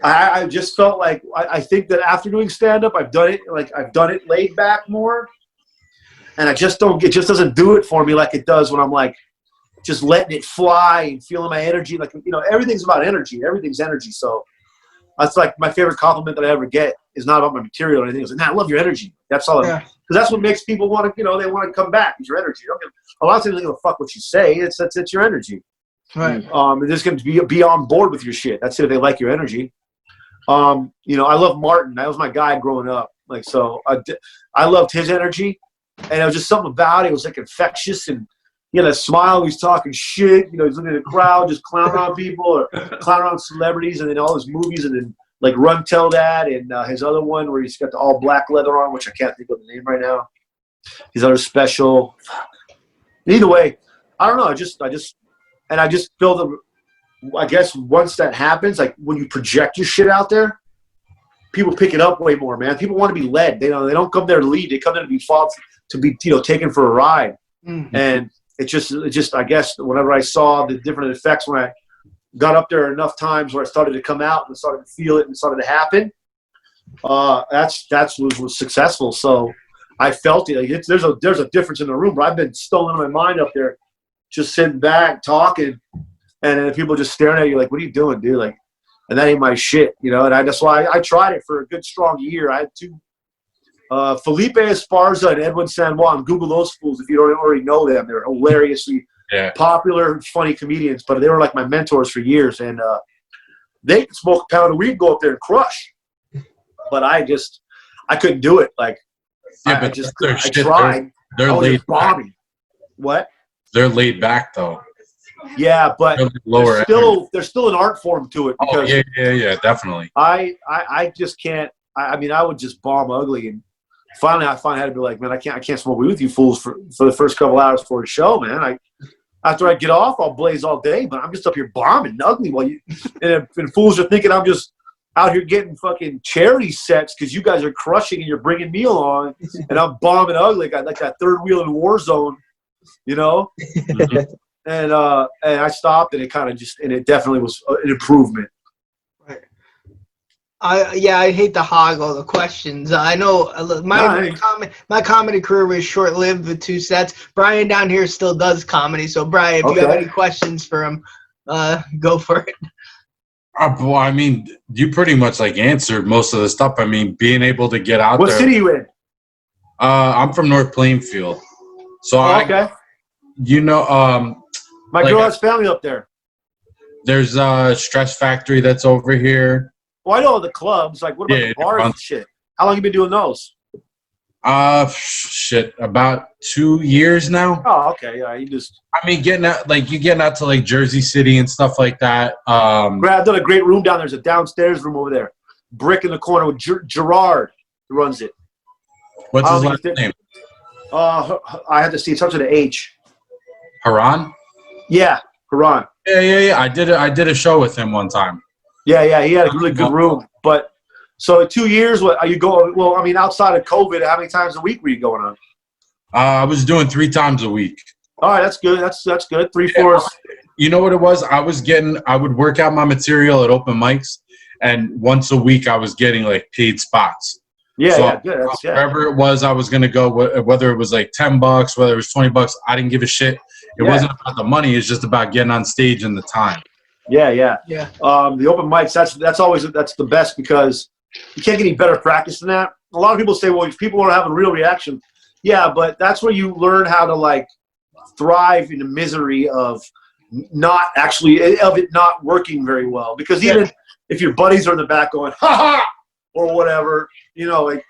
I just felt like I think that after doing stand up, I've done it laid back more, and it just doesn't do it for me like it does when I'm like just letting it fly and feeling my energy. Like, you know, everything's about energy. Everything's energy. So. That's like my favorite compliment that I ever get is not about my material or anything. It's like, I love your energy. That's all. Because that's what makes people want to, you know, they want to come back. It's your energy. A lot of times they don't give a fuck what you say. It's your energy. Right. They're just going to be on board with your shit. That's it. If they like your energy. You know, I love Martin. That was my guy growing up. Like, so I loved his energy, and it was just something about it. It was like infectious, and he had a smile. He's talking shit. You know, he's looking at the crowd, just clowning on people or clowning on celebrities, and then all his movies, and then like Run Tell That, and his other one where he's got the all black leather on, which I can't think of the name right now. His other special. Either way, I don't know. I just feel the. I guess once that happens, like when you project your shit out there, people pick it up way more, man. People want to be led. They don't come there to lead. They come there to be fought, to be taken for a ride. Mm-hmm. And it just I guess whenever I saw the different effects when I got up there enough times where I started to come out and started to feel it and started to happen, that's was successful. So I felt it. Like there's a difference in the room. But I've been stolen in my mind up there, just sitting back talking. And then people just staring at you like, what are you doing, dude? Like, and that ain't my shit, And that's why I tried it for a good, strong year. I had two, Felipe Esparza and Edwin San Juan. Google those fools if you don't already know them. They're hilariously popular, funny comedians, but they were like my mentors for years. And they could smoke a pound of weed, go up there and crush. But I couldn't do it. Like, I tried. They're laid back. What? They're laid back, though. Yeah, but there's still an art form to it. Because yeah, definitely. I just can't. I mean, I would just bomb ugly, and finally, I had to be like, man, I can't smoke weed with you fools for the first couple hours before the show, man. After I get off, I'll blaze all day, but I'm just up here bombing ugly while and fools are thinking I'm just out here getting fucking charity sets because you guys are crushing and you're bringing me along, and I'm bombing ugly like that third wheel in Warzone, Mm-hmm. And I stopped, and it definitely was an improvement. Right. I hate to hog all the questions. I know my comedy career was short lived with 2 sets. Brian down here still does comedy, so Brian, if you have any questions for him, go for it. Well, I mean, you pretty much like answered most of the stuff. I mean, being able to get out there. What city you in? I'm from North Plainfield, so okay. My girl has family up there. There's a Stress Factory that's over here. Well, I know the clubs. Like, what about the bars and shit? How long you been doing those? About 2 years now. Oh, okay. Yeah, I mean, getting out to like Jersey City and stuff like that. I've done a great room down there. There's a downstairs room over there. Brick in the corner with Gerard who runs it. What's his last name? I have to see. It starts with an H. Haran? Yeah, Haran. Yeah. I did a show with him one time. Yeah. He had a really good room. But so 2 years, what are you going? Well, I mean, outside of COVID, how many times a week were you going on? I was doing 3 times a week. All right, that's good. That's good. 3, 4. You know what it was? I would work out my material at open mics, and once a week I was getting like paid spots. Yeah, good. Wherever it was, I was gonna go. Whether it was like $10, whether it was $20, I didn't give a shit. It wasn't about the money. It's just about getting on stage and the time. Yeah. The open mics. That's always the best because you can't get any better practice than that. A lot of people say, well, if people are having a real reaction, but that's where you learn how to like thrive in the misery of it not working very well. Because even if your buddies are in the back going, ha ha, or whatever, like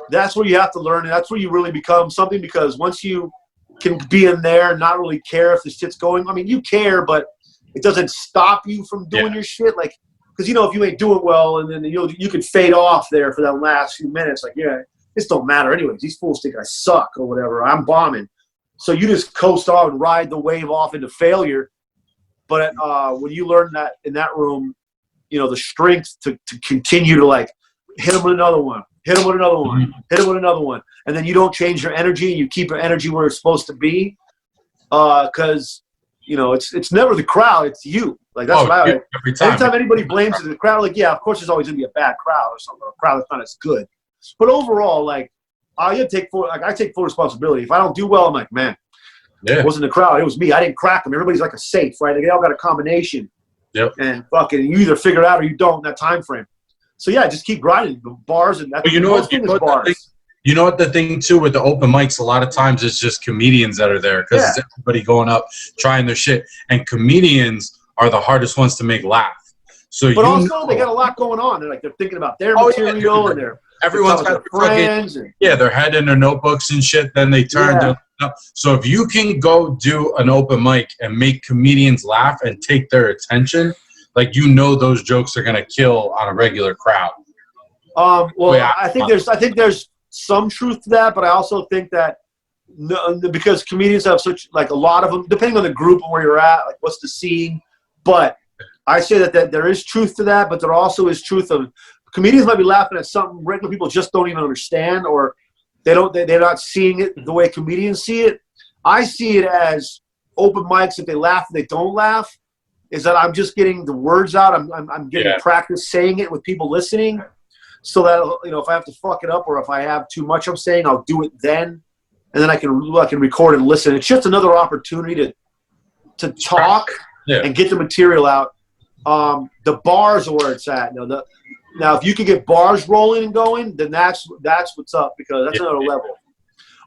that's where you have to learn. And that's where you really become something, because once you can be in there and not really care if the shit's going. I mean, you care, but it doesn't stop you from doing your shit. Like, because, if you ain't doing well, and then you can fade off there for that last few minutes. Like, this don't matter anyways. These fools think I suck or whatever. I'm bombing. So you just coast on and ride the wave off into failure. But when you learn that in that room, the strength to continue to like hit them with another one, hit them with another one, hit them with another one. And then you don't change your energy, and you keep your energy where it's supposed to be. Because, it's never the crowd, it's you. Like, that's what I like. Anytime anybody blames the crowd, like, of course there's always going to be a bad crowd or something, a crowd that's not as good. But overall, like, I take full responsibility. If I don't do well, I'm like, man, it wasn't the crowd, it was me. I didn't crack them. Everybody's like a safe, right? They all got a combination. Yep. And fucking, you either figure it out or you don't in that time frame. So, just keep grinding. The bars and that's bars. You know what the thing too with the open mics, a lot of times it's just comedians that are there because it's everybody going up trying their shit, and comedians are the hardest ones to make laugh. So they got a lot going on. They're thinking about their material and everyone's got their friends. They're head in their notebooks and shit. Then they turn. So if you can go do an open mic and make comedians laugh and take their attention, like, you know, those jokes are gonna kill on a regular crowd. Well, Yeah. I think there's some truth to that, but I also think that because comedians have such, like, a lot of them, depending on the group and where you're at, like what's the scene. But I say that there is truth to that, but there also is truth of comedians might be laughing at something regular people just don't even understand, or they're not seeing it the way comedians see it. I see it as open mics. If they laugh, they don't laugh. Is that I'm just getting the words out. I'm getting practice saying it with people listening, so that, you know, if I have to fuck it up or if I have too much I'm saying, I'll do it then, and then I can record and listen. It's just another opportunity to talk and get the material out. The bars are where it's at. Now, if you can get bars rolling and going, then that's what's up, because that's another level.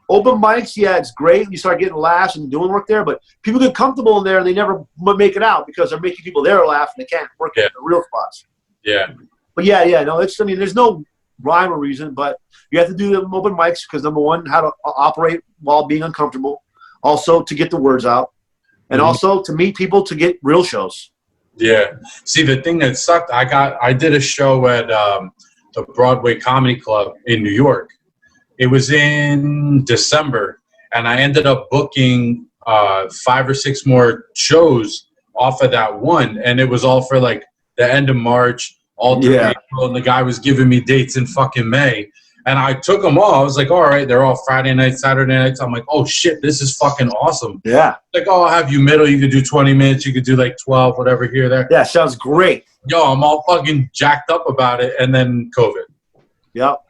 Open mics, yeah, it's great. You start getting laughs and doing work there, but people get comfortable in there and they never make it out because they're making people there laugh and they can't work in the real spots. Yeah. But no, there's no rhyme or reason, but you have to do the open mics because, number one, how to operate while being uncomfortable, also to get the words out, and also to meet people to get real shows. Yeah. See, the thing that sucked, I did a show at the Broadway Comedy Club in New York. It was in December, and I ended up booking 5 or 6 more shows off of that one, and it was all for like the end of March, all through April, and the guy was giving me dates in fucking May. And I took them all. I was like, all right, they're all Friday nights, Saturday nights. I'm like, oh, shit, this is fucking awesome. Yeah. Like, oh, I'll have you middle. You could do 20 minutes. You could do like 12, whatever, here, there. Yeah, sounds great. Yo, I'm all fucking jacked up about it. And then COVID. Yep.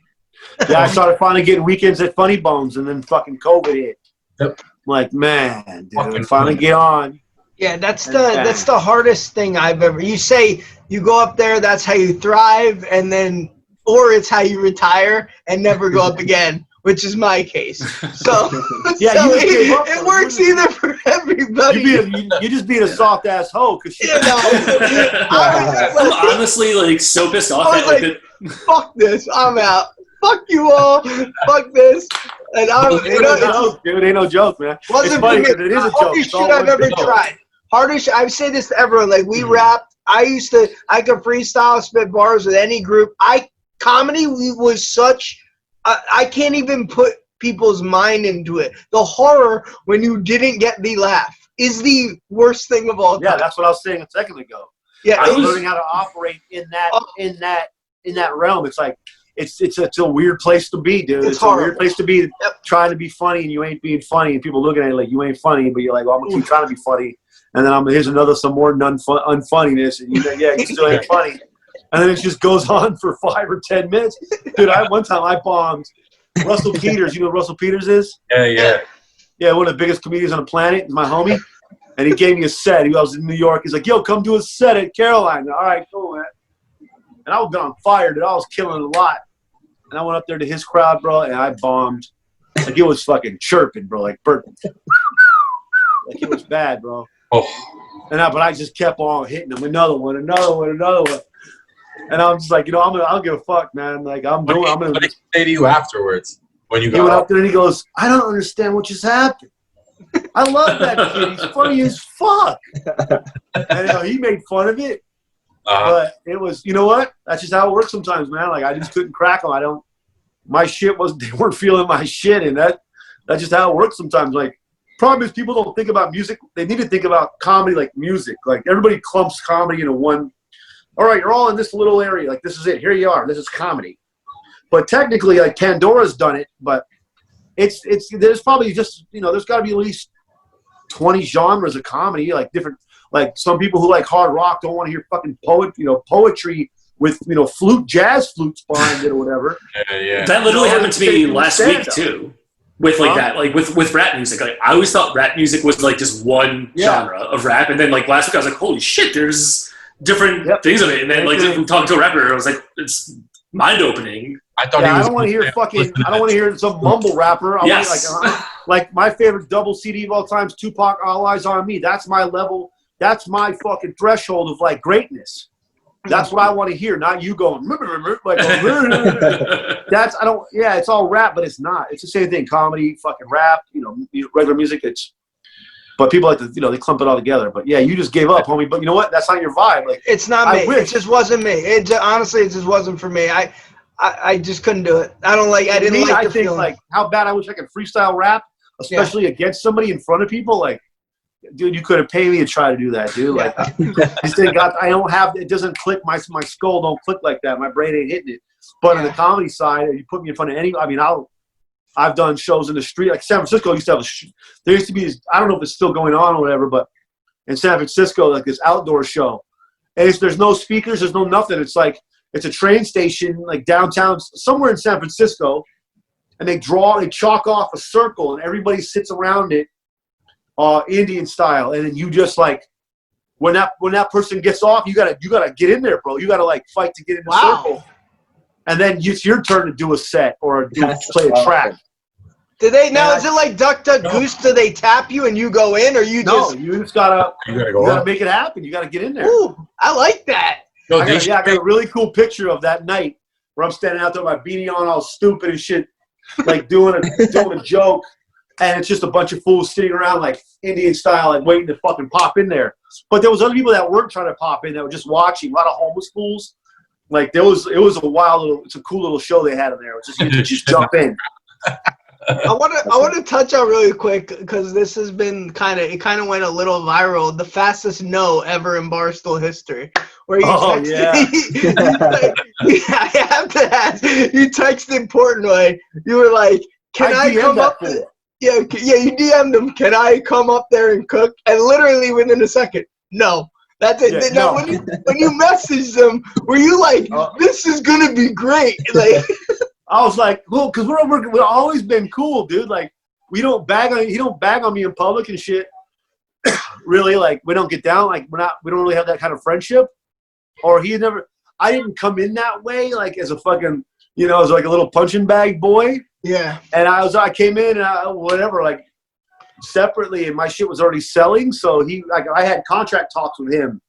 Yeah, I started finally getting weekends at Funny Bones, and then fucking COVID hit. Yep. I'm like, man, dude, Fucking finally get on. Yeah, that's the hardest thing I've ever. You say you go up there, that's how you thrive, and then, or it's how you retire and never go up again, which is my case. So, Yeah, so it works either for everybody. You just being a soft ass hoe, cause shit. I'm honestly like so pissed off I was at like, fuck this, I'm out. Fuck you all. Fuck this. And Dude, ain't no joke, man. It's funny because it is a joke. Hardest shit I've ever tried. Hardest. I say this to everyone. Like, we rapped. I could freestyle, spit bars with any group. Comedy was such. I can't even put people's mind into it. The horror when you didn't get the laugh is the worst thing of all time. Yeah, that's what I was saying a second ago. Yeah, I was learning how to operate in that realm. It's like it's a weird place to be, dude. It's a weird place to be trying to be funny and you ain't being funny, and people looking at you like you ain't funny, but you're like, well, I'm gonna keep trying to be funny, and then here's some more unfunniness, and you're like, yeah, you still ain't funny, and then it just goes on for 5 or 10 minutes, dude. One time I bombed Russell Peters. You know who Russell Peters is? Yeah, one of the biggest comedians on the planet. He's my homie, and he gave me a set. He was in New York. He's like, yo, come do a set at Caroline. All right, cool, man. And I was on fire, dude. I was killing a lot. And I went up there to his crowd, bro, and I bombed. Like, it was fucking chirping, bro. Like, burping. Like, it was bad, bro. Oh. But I just kept on hitting him. Another one. And I'm just like, I don't give a fuck, man. Like, what did he say to you afterwards when you got went up there and he goes, I don't understand what just happened. I love that kid. He's funny as fuck. And he made fun of it. But it was, you know what? That's just how it works sometimes, man. Like, I just couldn't crack them. They weren't feeling my shit, and that's just how it works sometimes. Like, problem is people don't think about music. They need to think about comedy like music. Like, everybody clumps comedy into one. All right, you're all in this little area. Like, this is it. Here you are. This is comedy. But technically, like, Pandora's done it, but there's probably just, there's got to be at least 20 genres of comedy, like different. Like, some people who like hard rock don't want to hear fucking poetry with jazz flutes behind it or whatever. Yeah. That literally happened to me last week too, with like that, like with rap music. Like, I always thought rap music was like just one genre of rap, and then like last week I was like, holy shit, there's different things of it. And then like talking to a rapper, I was like, it's mind opening. I don't want to hear I don't want to hear some mumble rapper. Like my favorite double CD of all time is Tupac, All Eyes on Me. That's my level. That's my fucking threshold of like greatness. That's what I want to hear, not you going like it's all rap, but it's not. It's the same thing, comedy, fucking rap, regular music. But people like to, they clump it all together. But yeah, you just gave up, homie. But you know what? That's not your vibe. Like, it's not me. It just wasn't me. Honestly, it just wasn't for me. I just couldn't do it. I didn't like the feeling. Like, how bad I wish I could freestyle rap, especially against somebody in front of people. Like, dude, you could have paid me to try to do that, dude. Like, I don't have. It doesn't click. My skull don't click like that. My brain ain't hitting it. But on the comedy side, you put me in front of any. I mean, I've done shows in the street. Like San Francisco used to have there used to be this, I don't know if it's still going on or whatever, but in San Francisco, like this outdoor show. And there's no speakers, there's no nothing. It's like, it's a train station, like downtown, somewhere in San Francisco, and they chalk off a circle, and everybody sits around it, Indian style. And then you just like, when that person gets off, you gotta get in there, bro. You gotta like fight to get in the circle. And then it's your turn to do a set or play a track. Do they now? Is it like Duck Duck Goose? Do they tap you and you go in, or you just? No, you just gotta make it happen. You gotta get in there. Ooh, I like that. I got a really cool picture of that night where I'm standing out there with my beanie on, all stupid and shit, like doing a joke, and it's just a bunch of fools sitting around like Indian style, like waiting to fucking pop in there. But there was other people that weren't trying to pop in; that were just watching. A lot of homeless fools. Like it was it's a cool little show they had in there. It was just you just jump in. I want to touch on really quick because this has been kind of went a little viral. The fastest no ever in Barstool history. Where you texted, I have to ask. You texted Portnoy. You were like, "Can I come up?" You DM'd him. Can I come up there and cook? And literally within a second, no. That's it. Yeah, now, when you messaged them, were you like, "This is gonna be great"? Like, I was like, "Well, because we've always been cool, dude. Like, he don't bag on me in public and shit. Really, like, we don't get down. Like, we don't really have that kind of friendship. Or I didn't come in that way, like as a fucking, as like a little punching bag boy. Yeah. And I came in and whatever, like. Separately, and my shit was already selling, so I had contract talks with him,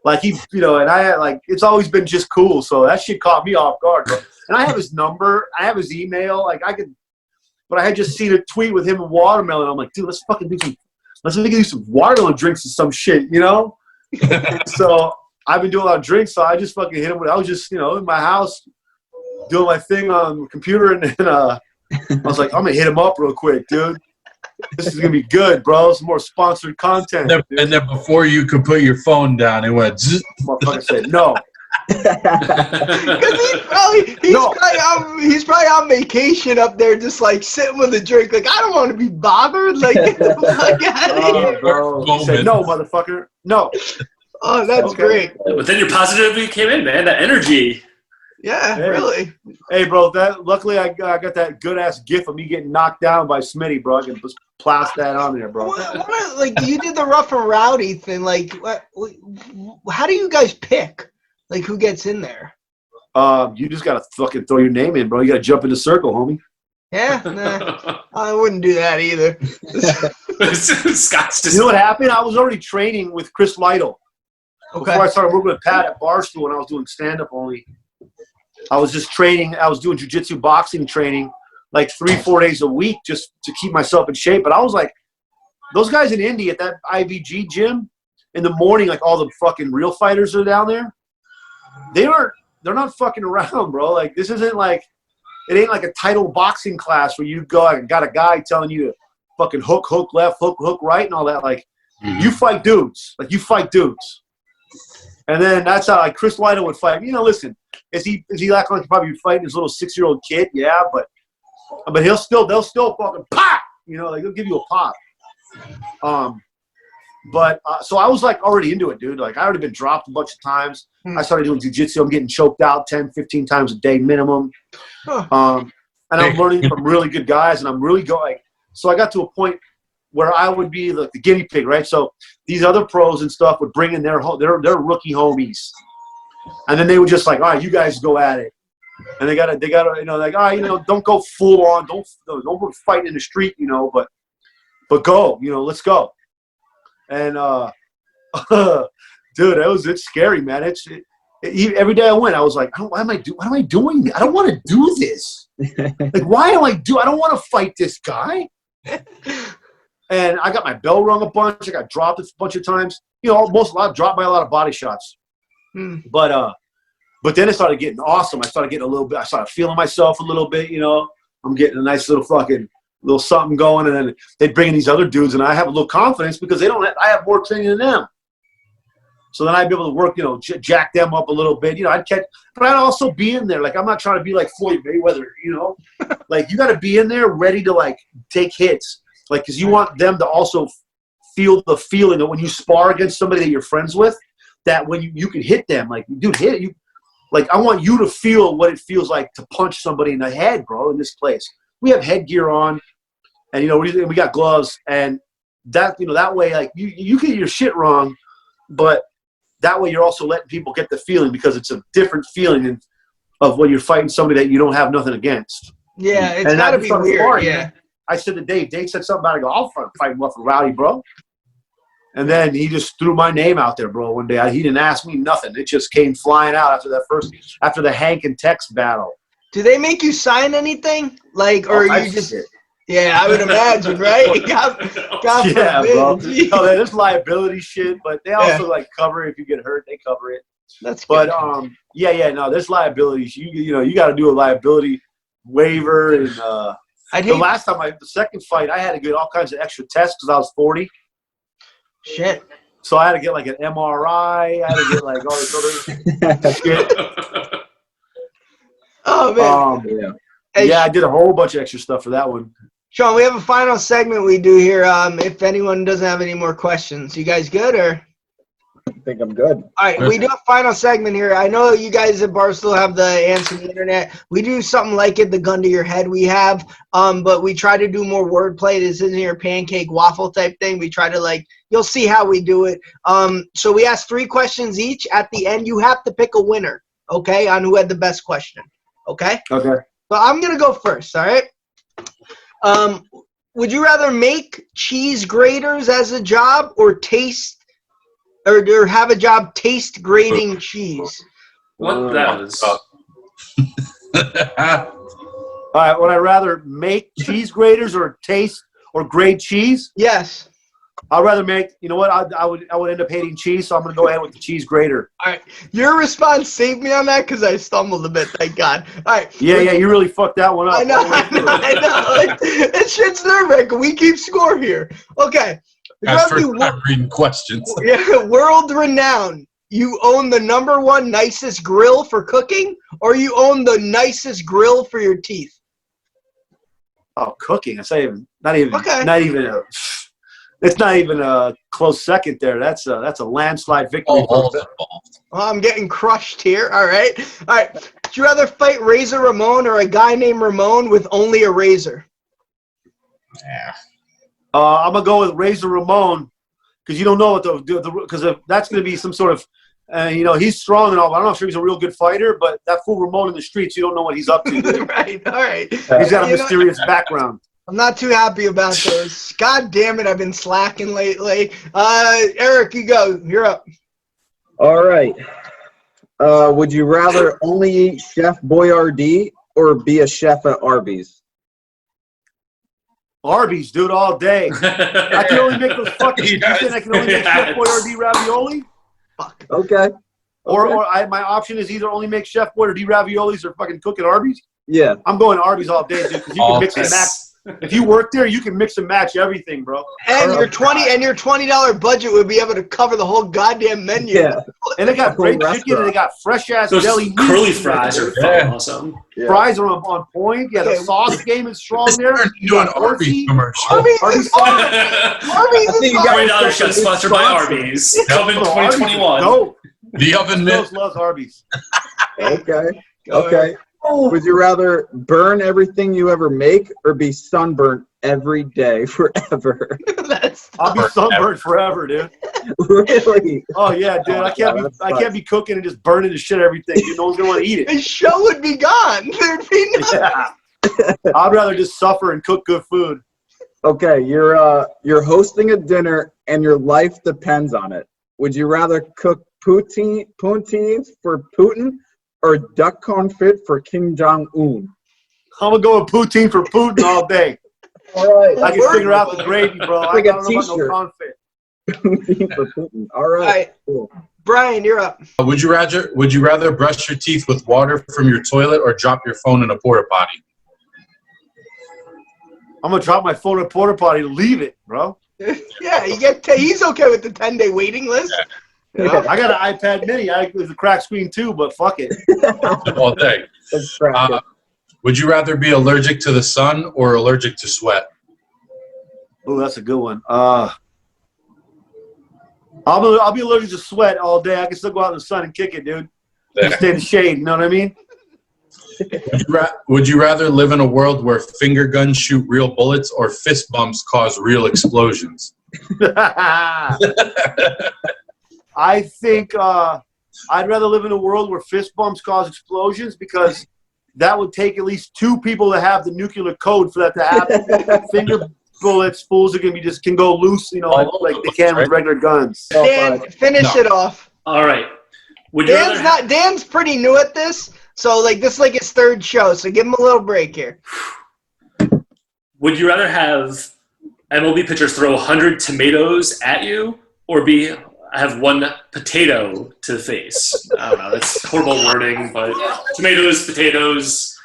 like and I had like it's always been just cool, so that shit caught me off guard, bro. And I have his number, I have his email, like but I had just seen a tweet with him and Watermelon. I'm like, dude, let's do some watermelon drinks and some shit, So I've been doing a lot of drinks, so I just fucking hit him with. I was just in my house doing my thing on the computer, and then I was like, I'm gonna hit him up real quick, dude. This is gonna be good, bro. Some more sponsored content. And then before you could put your phone down, it went. Motherfucker said no. He's probably on vacation up there, just like sitting with a drink. Like, I don't want to be bothered. Like, get the fuck out of here. Bro. He said no, motherfucker. No. Oh, that's great. But then your positivity came in, man. That energy. Yeah, really. Hey, bro. Luckily, I got that good ass gif of me getting knocked down by Smitty, bro. I can just plaster that on there, bro. Like, you did the rough and rowdy thing. Like, how do you guys pick? Like, who gets in there? You just gotta fucking throw your name in, bro. You gotta jump in the circle, homie. Yeah, nah, I wouldn't do that either. Scott's just. You know what happened? I was already training with Chris Lytle. Okay. Before I started working with Pat at Barstool, and I was doing stand-up only. I was just training. I was doing jiu-jitsu boxing training like 3-4 days a week just to keep myself in shape. But I was like, those guys in Indy at that IVG gym in the morning, like all the fucking real fighters are down there. They're not fucking around, bro. Like, this isn't like, it ain't like a title boxing class where you go and got a guy telling you to fucking hook left, hook right and all that. Like, you fight dudes. Like, you fight dudes. And then that's how like Chris Lytle would fight. Listen, is he acting like he's probably fighting his little 6-year-old kid? Yeah, but they'll still fucking pop. Like they'll give you a pop. So I was like already into it, dude. Like I already been dropped a bunch of times. I started doing jiu-jitsu. I'm getting choked out 10, 15 times a day minimum. And I'm learning from really good guys, and I'm really going. So I got to a point where I would be like the guinea pig, right? So these other pros and stuff would bring in their rookie homies, and then they would just like, all right, you guys go at it, and they gotta, like, all right, don't go full on, don't go fighting in the street, but go, let's go, and dude, it's scary, man. every day I went, I was like, why am I doing this? I don't want to do this. Like, why am I I don't want to fight this guy. And I got my bell rung a bunch. I got dropped a bunch of times. You know, dropped by a lot of body shots. But then it started getting awesome. I started getting I started feeling myself a little bit, you know. I'm getting a nice little something going. And then they bring in these other dudes, and I have a little confidence because I have more training than them. So then I'd be able to work, you know, jack them up a little bit. You know, but I'd also be in there. Like, I'm not trying to be like Floyd Mayweather, you know. Like, you got to be in there ready to, like, take hits. Like, because you want them to also feel the feeling that when you spar against somebody that you're friends with, that when you can hit them, like, dude, hit you. Like, I want you to feel what it feels like to punch somebody in the head, bro, in this place. We have headgear on, and, you know, we got gloves, and that, you know, that way, like, you get your shit wrong, but that way you're also letting people get the feeling, because it's a different feeling of when you're fighting somebody that you don't have nothing against. Yeah, it's got to be weird, sparring, yeah. I said to Dave said something about it. I go, I'll fight him up for Rowdy, bro. And then he just threw my name out there, bro, one day. He didn't ask me nothing. It just came flying out after the Hank and Tex battle. Do they make you sign anything? Like, or you just shit. Yeah, I would imagine, right? God yeah, forbid. bro. No, there's liability shit, but they also like cover it if you get hurt. They cover it. That's good. But no, there's liabilities. You know, you got to do a liability waiver, and the second fight, I had to get all kinds of extra tests because I was 40. Shit. So I had to get like an MRI. I had to get like all this other shit. Oh man. I did a whole bunch of extra stuff for that one. Shaun, we have a final segment we do here. If anyone doesn't have any more questions, you guys good or? I think I'm good. All right, we do a final segment here. I know you guys at Barstool have the Answer the Internet. We do something like it, the gun to your head we have, but we try to do more wordplay. This isn't your pancake waffle type thing. We try to you'll see how we do it. So we ask 3 questions each. At the end, you have to pick a winner, okay, on who had the best question, okay? Okay. So I'm going to go first, all right? Would you rather make cheese graters as a job or have a job taste grating cheese? What that is? All right. Would I rather make cheese graters or taste or grate cheese? Yes. I'd rather make. You know what? I would end up hating cheese, so I'm going to go ahead with the cheese grater. All right. Your response saved me on that because I stumbled a bit. Thank God. All right. Yeah. You really fucked that one up. I know. That shit's nerve-wracking. We keep score here. Okay. That's first time reading questions. Yeah, world renowned. You own the #1 nicest grill for cooking, or you own the nicest grill for your teeth? Oh, cooking. Not even a. It's not even a close second there. That's a landslide victory. Well, I'm getting crushed here. All right. Would you rather fight Razor Ramon or a guy named Ramon with only a razor? Yeah. I'm gonna go with Razor Ramon because you don't know what because that's gonna be some sort of. You know, he's strong and all. I don't know if he's a real good fighter, but that fool Ramon in the streets, you don't know what he's up to. Right. All right. He's got a mysterious background. I'm not too happy about this. God damn it, I've been slacking lately. Eric, you go. You're up. All right. Would you rather only eat Chef Boyardee or be a chef at Arby's? Arby's, dude, all day. I can only make those fucking chicken. I can only make Chef Boyardee ravioli. Fuck. Okay. My option is either only make Chef Boyardee raviolis or fucking cook at Arby's. Yeah. I'm going Arby's all day, dude, because you can mix and match. If you work there, you can mix and match everything, bro. And your $20 budget would be able to cover the whole goddamn menu. Yeah. And they got great chicken, and they got fresh ass Those deli meat. curly fries are fucking awesome. Yeah. Fries are on point. Yeah, the sauce game is strong there. You doing Arby's commercial? Arby's $20 chef sponsored by Arby's. Coming 2021. No. The oven mitt loves Arby's. Okay. Would you rather burn everything you ever make or be sunburnt every day forever? I'll be sunburned forever, dude. Really? Oh yeah, dude. I can't be cooking and just burning the shit everything. Dude, no one's gonna want to eat it. The show would be gone. There'd be nothing. Yeah. I'd rather just suffer and cook good food. Okay, you're hosting a dinner and your life depends on it. Would you rather cook poutines for Putin or duck confit for Kim Jong-un? I'm gonna go with poutine for Putin all day. All right. I can figure out the gravy, bro. Like I a don't know about no t-shirt. confit. Poutine for Putin. All right. All right. Cool. Brian, you're up. Would you rather brush your teeth with water from your toilet or drop your phone in a porta potty? I'm gonna drop my phone in a porta potty and leave it, bro. Yeah, he's okay with the 10-day waiting list. I got an iPad mini. There's a crack screen too, but fuck it. All day. Let's crack it. Would you rather be allergic to the sun or allergic to sweat? Oh, that's a good one. I'll be allergic to sweat all day. I can still go out in the sun and kick it, dude. Yeah. Stay in the shade. You know what I mean? Would you rather live in a world where finger guns shoot real bullets or fist bumps cause real explosions? I think I'd rather live in a world where fist bumps cause explosions because that would take at least 2 people to have the nuclear code for that to happen. Finger bullets, fools are gonna be can go loose, you know, like they can with regular guns. Dan, finish it off. All right. Would you rather Dan's pretty new at this, so like this is like his 3rd show, so give him a little break here. Would you rather have MLB pitchers throw 100 tomatoes at you or have 1 potato to the face? I don't know. That's horrible wording, but tomatoes, potatoes.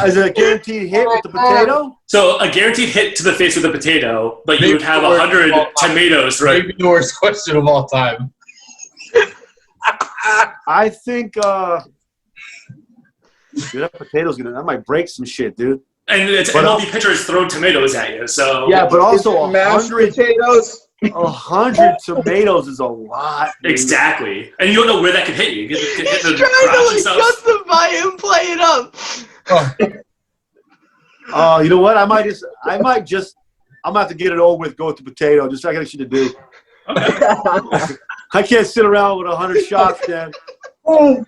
Is it a guaranteed hit with the potato? So a guaranteed hit to the face with a potato, but you would have 100 tomatoes, right? Maybe the worst question of all time. I think dude, that potato's that might break some shit, dude. And it's MLB pitchers throw tomatoes at you, so yeah, but also mashed 100 potatoes. 100 tomatoes is a lot. Dude. Exactly, and you don't know where that could hit you. He's trying to like justify him playing up. You know what? I'm gonna have to get it over with. Go with the potato. Just I got shit to do. Okay. I can't sit around with 100 shots, Dan. All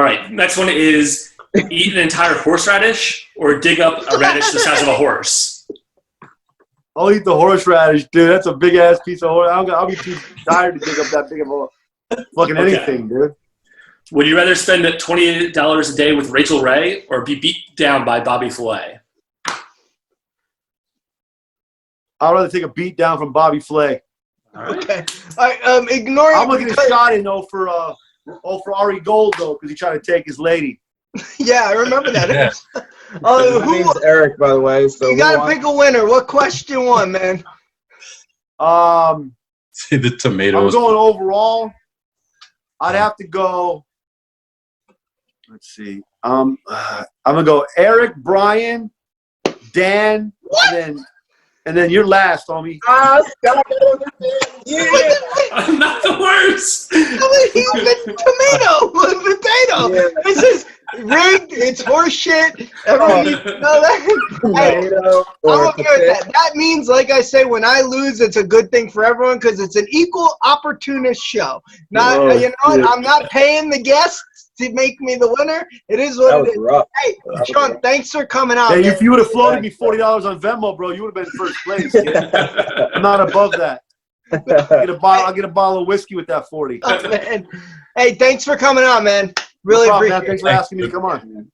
right, next one is eat an entire horseradish or dig up a radish the size of a horse. I'll eat the horseradish, dude. That's a big ass piece of horse. I'll be too tired to dig up that big of a fucking anything, dude. Would you rather spend $28 a day with Rachel Ray or be beat down by Bobby Flay? I'd rather take a beat down from Bobby Flay. All right. Okay. All right, ignoring. I'm gonna get a shot in though for Ari Gold though because he tried to take his lady. Yeah, I remember that. Yeah. My name's Eric, by the way. So You gotta pick a winner. What question 1, man? Say the tomatoes. I'm going overall. I'd have to go. Let's see. I'm gonna go Eric, Brian, Dan, and then you're last, homie. Yeah. I'm not the worst. He's tomato with potato. Yeah. This is rigged. It's horse shit. Everyone needs to know that. Hey, I'm okay with that. That means, like I say, when I lose, it's a good thing for everyone because it's an equal opportunist show. Not, you know what? I'm not paying the guests to make me the winner. It is what it is. Rough. Hey, Shaun, thanks for coming out. Hey, if you would have floated me $40 on Venmo, bro, you would have been first place. Kid. I'm not above that. I'll get a bottle of whiskey with that 40. Oh, man. Hey, thanks for coming on, man. Really No problem, appreciate man. Thanks for asking me to come on.